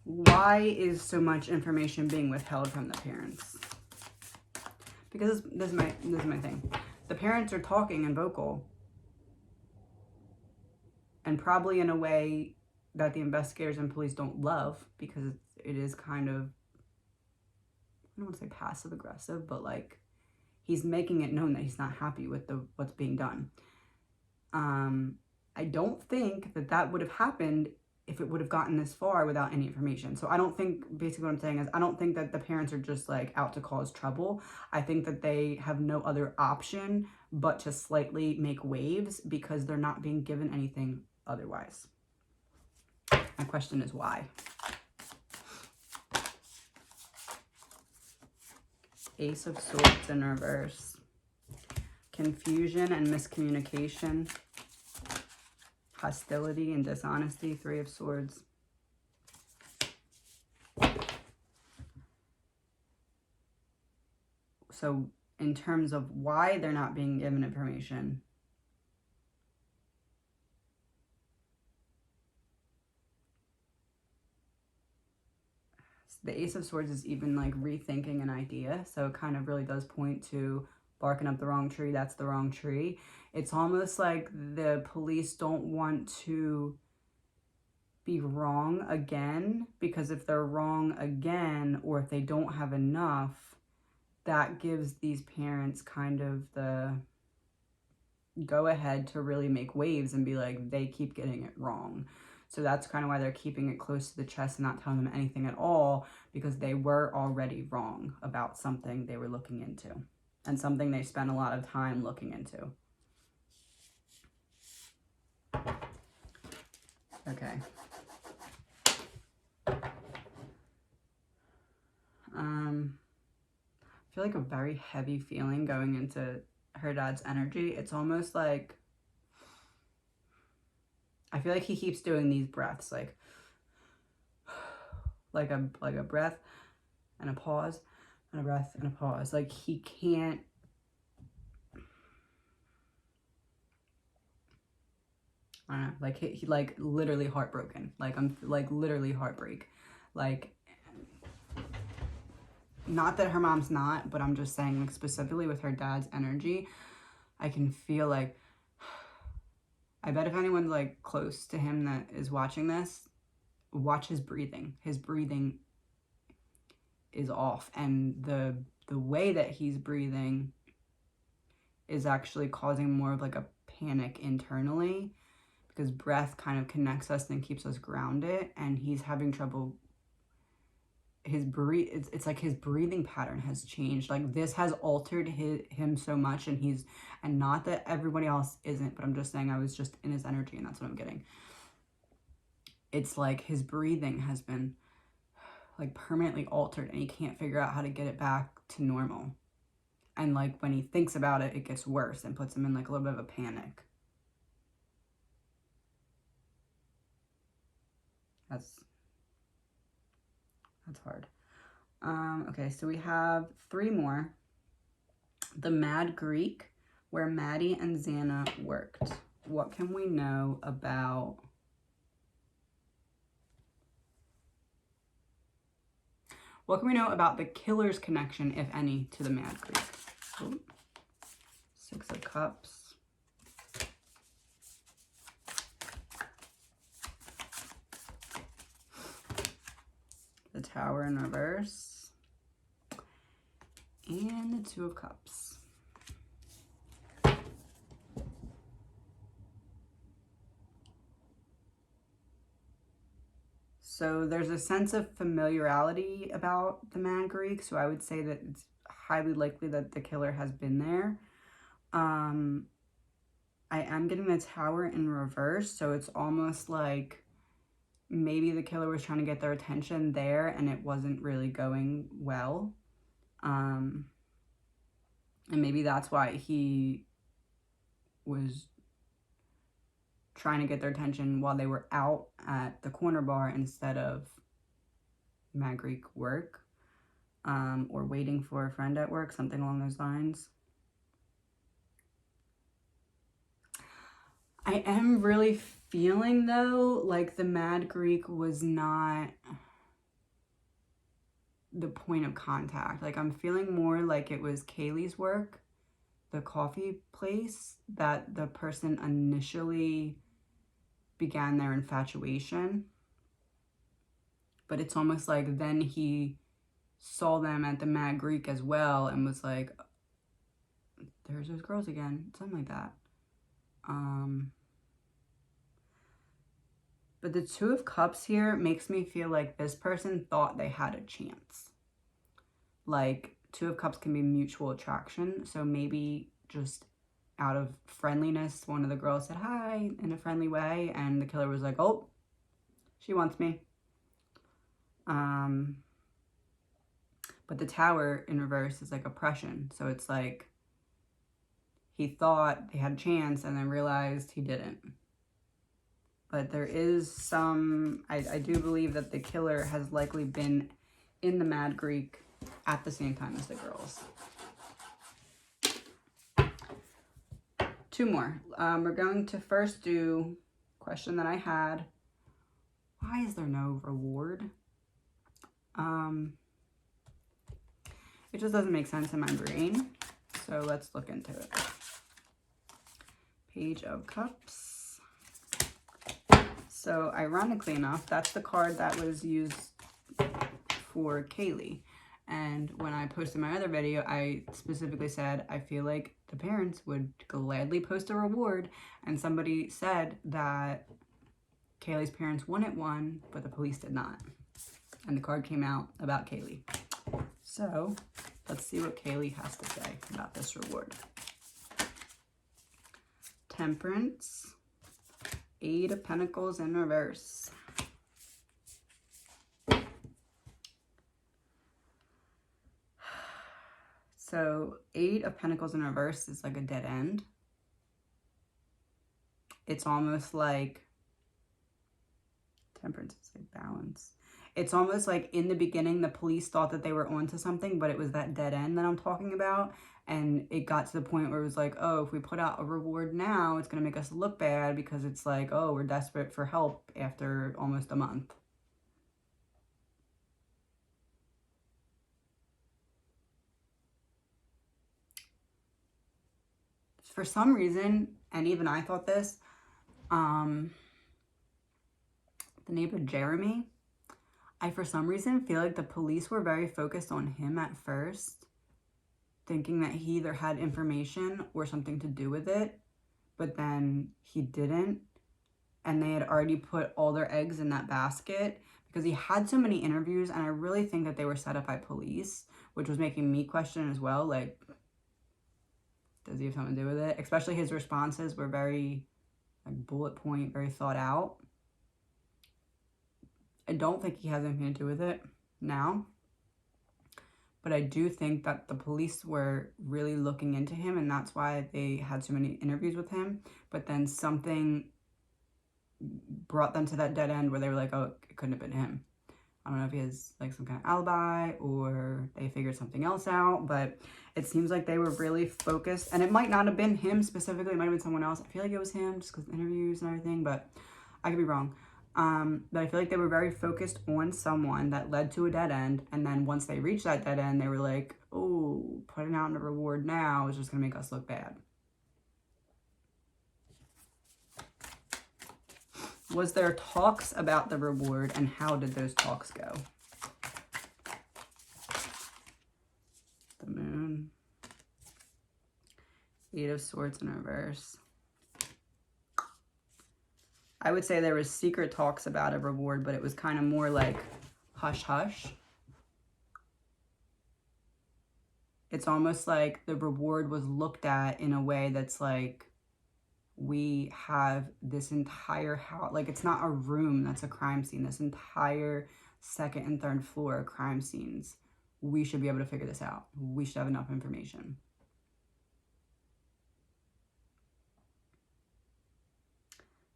Speaker 1: Why is so much information being withheld from the parents? Because this is my thing. The parents are talking and vocal, and probably in a way that the investigators and police don't love, because it is kind of, I don't want to say passive aggressive, but like he's making it known that he's not happy with what's being done. I don't think that would have happened if it would have gotten this far without any information. So I don't think, basically what I'm saying is, I don't think that the parents are just like out to cause trouble. I think that they have no other option but to slightly make waves because they're not being given anything otherwise. My question is why? Ace of Swords in reverse. Confusion and miscommunication. Hostility and dishonesty. Three of Swords. So in terms of why they're not being given information, the Ace of Swords is even like rethinking an idea. So it kind of really does point to barking up the wrong tree. That's the wrong tree. It's almost like the police don't want to be wrong again, because if they're wrong again, or if they don't have enough, that gives these parents kind of the go ahead to really make waves and be like, they keep getting it wrong. So that's kind of why they're keeping it close to the chest and not telling them anything at all, because they were already wrong about something they were looking into and something they spent a lot of time looking into. Okay. I feel like a very heavy feeling going into her dad's energy. It's almost like, I feel like he keeps doing these breaths, like a breath and a pause and a breath and a pause. Like he can't, I don't know, like he like literally heartbroken. Like I'm like literally heartbreak. Like, not that her mom's not, but I'm just saying like specifically with her dad's energy, I can feel like, I bet if anyone's like close to him that is watching this, watch his breathing. His breathing is off, and the way that he's breathing is actually causing more of like a panic internally, because breath kind of connects us and keeps us grounded, and he's having trouble. It's like his breathing pattern has changed. Like this has altered him so much, and not that everybody else isn't, but I'm just saying I was just in his energy, and that's what I'm getting. it's like his breathing has been like permanently altered and he can't figure out how to get it back to normal. And like when he thinks about it, it gets worse and puts him in like a little bit of a panic. That's hard. Okay, so we have 3 more. The Mad Greek, where Maddie and Xana worked. What can we know about the killer's connection, if any, to the Mad Greek? Ooh. 6 of Cups. The Tower in reverse. And the 2 of Cups. So there's a sense of familiarity about the Mad Greek, so I would say that it's highly likely that the killer has been there. I am getting the Tower in reverse, so it's almost like maybe the killer was trying to get their attention there and it wasn't really going well. And maybe that's why he was trying to get their attention while they were out at the corner bar instead of Mad Greek work, or waiting for a friend at work, something along those lines. I am really feeling, though, like the Mad Greek was not the point of contact. Like, I'm feeling more like it was Kaylee's work, the coffee place, that the person initially began their infatuation. But it's almost like then he saw them at the Mad Greek as well and was like, there's those girls again, something like that. But the 2 of Cups here makes me feel like this person thought they had a chance. Like, 2 of Cups can be mutual attraction, so maybe just out of friendliness, one of the girls said hi in a friendly way, and the killer was like, oh, she wants me. But the Tower in reverse is like oppression, so it's like he thought they had a chance and then realized he didn't. But there is some, I do believe that the killer has likely been in the Mad Greek at the same time as the girls. 2 more. We're going to first do question that I had. Why is there no reward? It just doesn't make sense in my brain. So let's look into it. Page of Cups. So ironically enough, that's the card that was used for Kaylee. And when I posted my other video, I specifically said, I feel like the parents would gladly post a reward. And somebody said that Kaylee's parents wanted one, but the police did not. And the card came out about Kaylee. So let's see what Kaylee has to say about this reward. Temperance. 8 of Pentacles in reverse. So 8 of Pentacles in reverse is like a dead end. It's almost like Temperance is like balance. It's almost like in the beginning, the police thought that they were onto something, but it was that dead end that I'm talking about. And it got to the point where it was like, oh, if we put out a reward now, it's going to make us look bad because it's like, oh, we're desperate for help after almost a month. For some reason, and even I thought this, the neighbor Jeremy, I for some reason feel like the police were very focused on him at first, thinking that he either had information or something to do with it, but then he didn't, and they had already put all their eggs in that basket because he had so many interviews, and I really think that they were set up by police, which was making me question as well, like, does he have something to do with it? Especially his responses were very like bullet point, very thought out. I don't think he has anything to do with it now. But I do think that the police were really looking into him, and that's why they had so many interviews with him. But then something brought them to that dead end where they were like, oh, it couldn't have been him. I don't know if he has like some kind of alibi or they figured something else out, but it seems like they were really focused. And it might not have been him specifically. It might have been someone else. I feel like it was him just because of interviews and everything, but I could be wrong. But I feel like they were very focused on someone that led to a dead end. And then once they reached that dead end, they were like, oh, putting out a reward now is just going to make us look bad. Was there talks about the reward, and how did those talks go? The Moon. 8 of Swords in reverse. I would say there was secret talks about a reward, but it was kind of more like hush-hush. It's almost like the reward was looked at in a way that's like, we have this entire house, like it's not a room that's a crime scene, this entire second and third floor crime scenes. We should be able to figure this out. We should have enough information.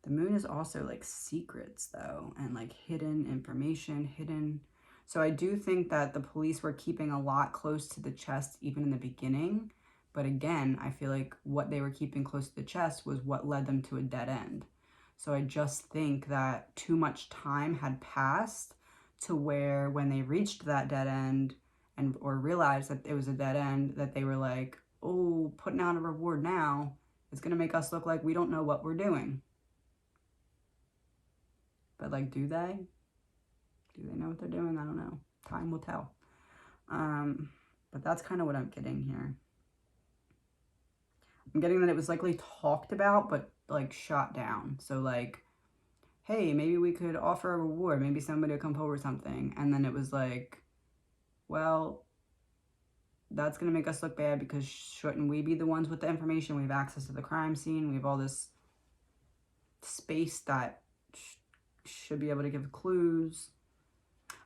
Speaker 1: The Moon is also like secrets though, and like hidden information, hidden. So I do think that the police were keeping a lot close to the chest even in the beginning. But again, I feel like what they were keeping close to the chest was what led them to a dead end. So I just think that too much time had passed to where when they reached that dead end and or realized that it was a dead end, that they were like, oh, putting out a reward now is going to make us look like we don't know what we're doing. But like, do they? Do they know what they're doing? I don't know. Time will tell. But that's kind of what I'm getting here. I'm getting that it was likely talked about, but like shot down. So like, hey, maybe we could offer a reward. Maybe somebody would come forward with something. And then it was like, well, that's going to make us look bad because shouldn't we be the ones with the information? We have access to the crime scene. We have all this space that should be able to give clues.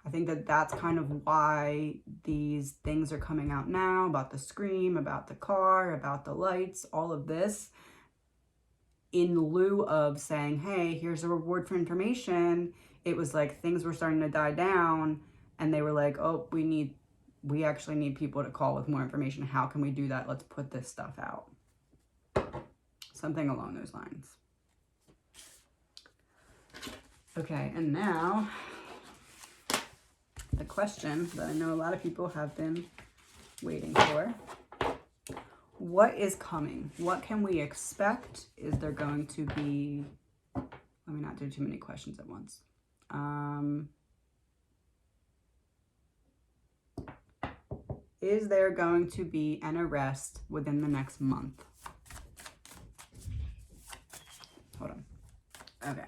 Speaker 1: I think that that's kind of why these things are coming out now about the scream, about the car, about the lights, all of this, in lieu of saying, hey, here's a reward for information. It was like things were starting to die down and they were like, oh, we actually need people to call with more information. How can we do that? Let's put this stuff out. Something along those lines. Okay, and now the question that I know a lot of people have been waiting for. What is coming? What can we expect? Is there going to be... Let me not do too many questions at once. Is there going to be an arrest within the next month? Hold on. Okay.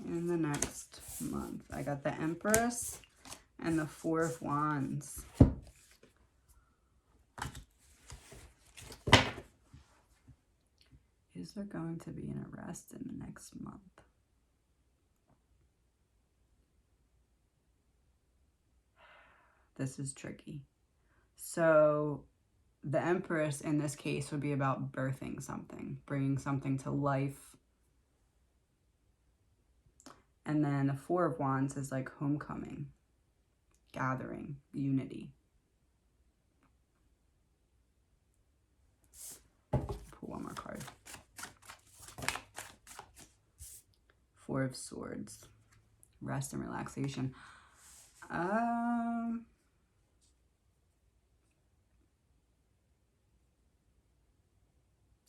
Speaker 1: In the next month, I got the Empress and the Four of Wands. Is there going to be an arrest in the next month? This is tricky. So the Empress in this case would be about birthing something, bringing something to life. And then the Four of Wands is like homecoming, gathering, unity. Pull one more card. Four of Swords, rest and relaxation.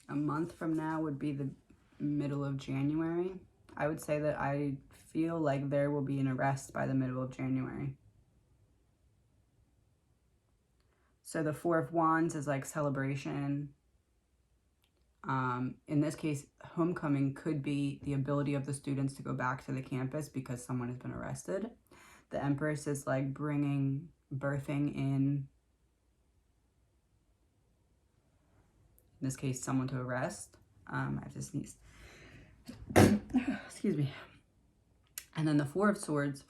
Speaker 1: A month from now would be the middle of January. I would say that I feel like there will be an arrest by the middle of January. So the Four of Wands is like celebration. In this case, homecoming could be the ability of the students to go back to the campus because someone has been arrested. The Empress is like bringing, birthing in this case, someone to arrest. I have to sneeze. Excuse me. And then the Four of Swords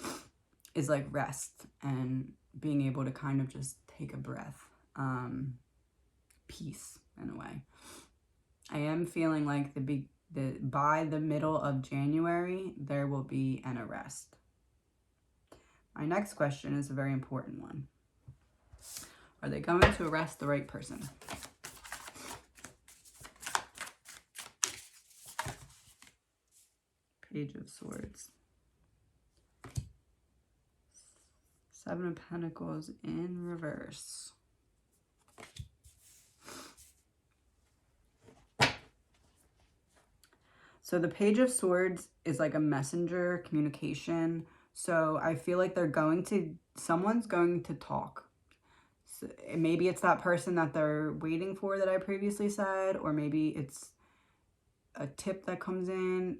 Speaker 1: is like rest and being able to kind of just take a breath. Peace in a way. I am feeling like by the middle of January, there will be an arrest. My next question is a very important one. Are they going to arrest the right person? Page of Swords. Seven of Pentacles in reverse. So the Page of Swords is like a messenger communication. So I feel like someone's going to talk. So maybe it's that person that they're waiting for that I previously said, or maybe it's a tip that comes in.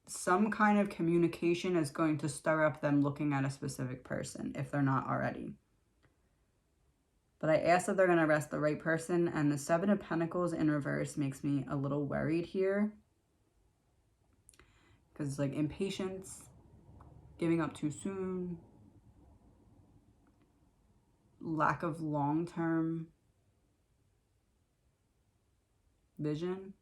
Speaker 1: Some kind of communication is going to stir up them looking at a specific person if they're not already. But I asked if they're going to arrest the right person, and the Seven of Pentacles in reverse makes me a little worried here. Because it's like impatience, giving up too soon, lack of long-term vision.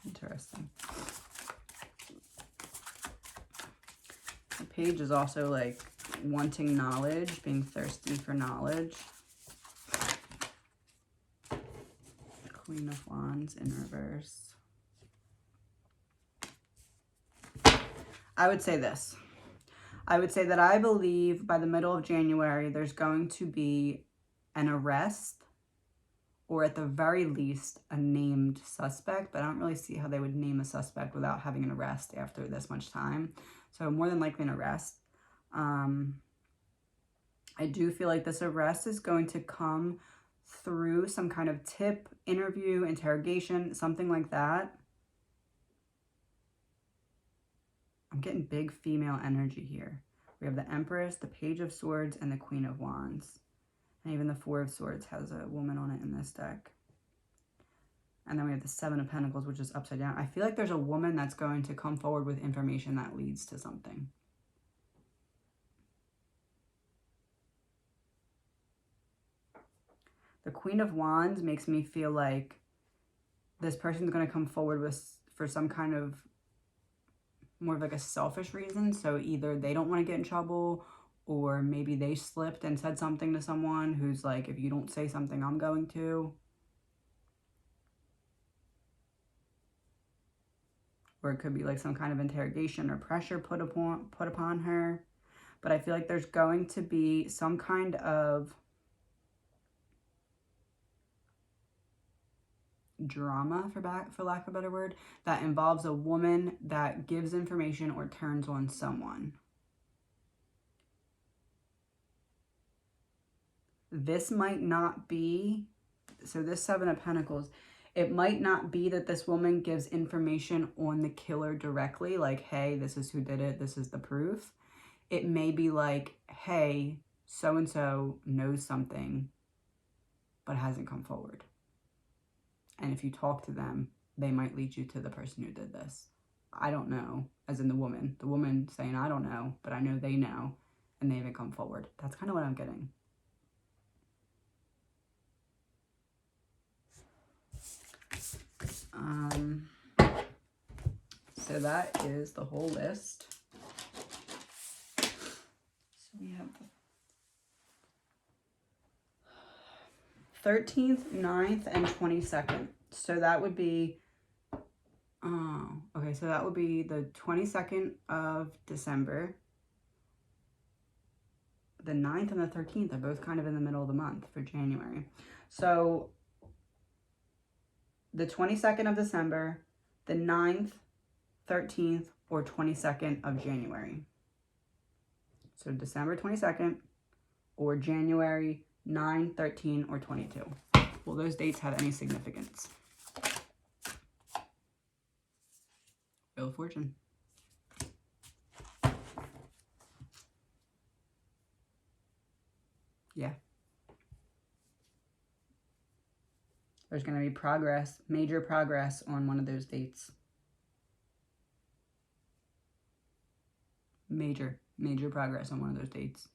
Speaker 1: Interesting. The page is also like wanting knowledge, being thirsty for knowledge. Queen of Wands in reverse. I would say this. I would say that I believe by the middle of January, there's going to be an arrest, or at the very least, a named suspect. But I don't really see how they would name a suspect without having an arrest after this much time. So more than likely an arrest. I do feel like this arrest is going to come through some kind of tip, interview, interrogation, something like that. I'm getting big female energy here. We have the Empress, the Page of Swords, and the Queen of Wands. And even the Four of Swords has a woman on it in this deck. And then we have the Seven of Pentacles, which is upside down. I feel like there's a woman that's going to come forward with information that leads to something. The Queen of Wands makes me feel like this person's going to come forward for some kind of more of like a selfish reason. So either they don't want to get in trouble, or maybe they slipped and said something to someone who's like, if you don't say something, I'm going to. Or it could be like some kind of interrogation or pressure put upon her. But I feel like there's going to be some kind of drama, for lack of a better word, that involves a woman that gives information or turns on someone. This might not be, so this Seven of Pentacles, it might not be that this woman gives information on the killer directly, like, hey, this is who did it, this is the proof. It may be like, hey, so-and-so knows something, but hasn't come forward. And if you talk to them, they might lead you to the person who did this. I don't know, as in the woman. The woman saying, I don't know, but I know they know, and they haven't come forward. That's kind of what I'm getting. So that is the whole list. So we have the 13th, 9th, and 22nd. So that would be, okay, so that would be the 22nd of December. The 9th and the 13th are both kind of in the middle of the month for January. So the 22nd of December, the 9th, 13th, or 22nd of January. So December 22nd or January 9, 13, or 22. Will those dates have any significance? Wheel of Fortune. Yeah. There's going to be progress, major progress on one of those dates. Major progress on one of those dates.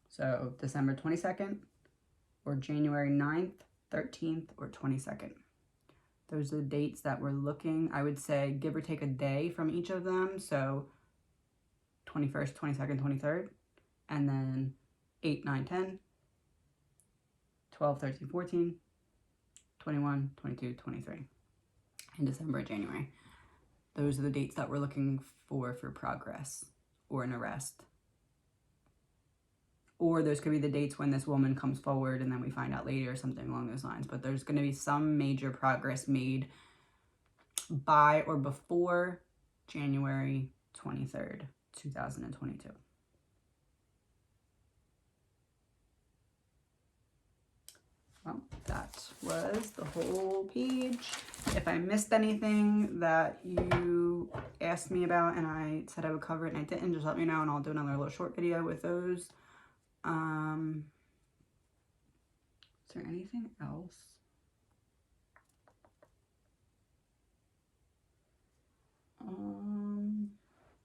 Speaker 1: So December 22nd or January 9th, 13th, or 22nd. Those are the dates that we're looking. I would say give or take a day from each of them. So 21st, 22nd, 23rd, and then 8, 9, 10, 12, 13, 14, 21, 22, 23 in December, January. Those are the dates that we're looking for progress or an arrest. Or those could be the dates when this woman comes forward and then we find out later or something along those lines. But there's going to be some major progress made by or before January 23rd, 2022. Well, that was the whole page. If I missed anything that you asked me about and I said I would cover it and I didn't, just let me know and I'll do another little short video with those. Is there anything else?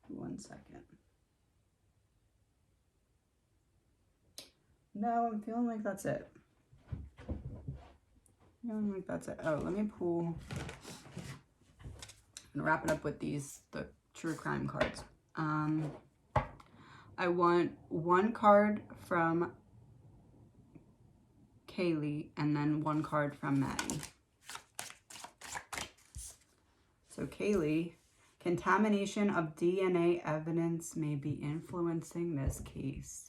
Speaker 1: One second. No, I'm feeling like that's it. Oh, let me pull and wrap it up with the true crime cards. I want one card from Kaylee and then one card from Maddie. So Kaylee, contamination of DNA evidence may be influencing this case.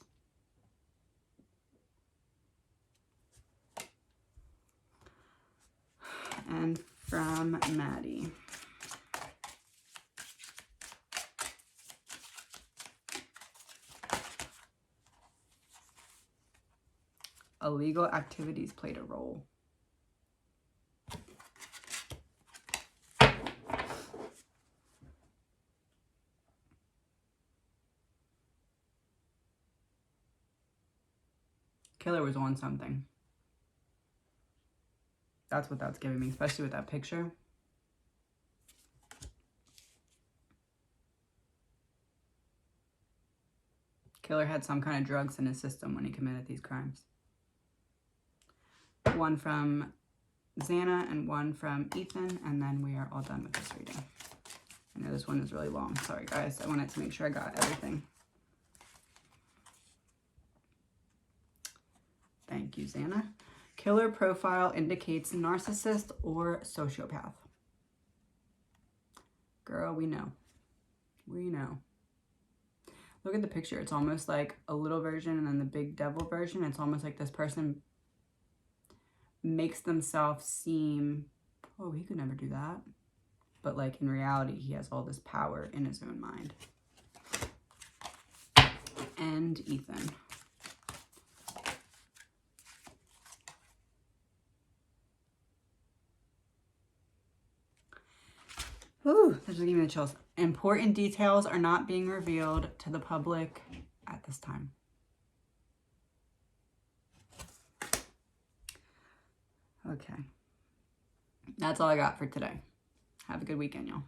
Speaker 1: And from Maddie. Illegal activities played a role. Killer was on something. That's what that's giving me, especially with that picture. Killer had some kind of drugs in his system when he committed these crimes. One from Xana and one from Ethan, and then we are all done with this reading. I know this one is really long. Sorry, guys. I wanted to make sure I got everything. Thank you, Xana. Killer profile indicates narcissist or sociopath. Girl, we know. We know. Look at the picture. It's almost like a little version and then the big devil version. It's almost like this person makes themselves seem, oh, he could never do that. But like in reality, he has all this power in his own mind. And Ethan. Ooh, that's just giving me the chills. Important details are not being revealed to the public at this time. Okay. That's all I got for today. Have a good weekend, y'all.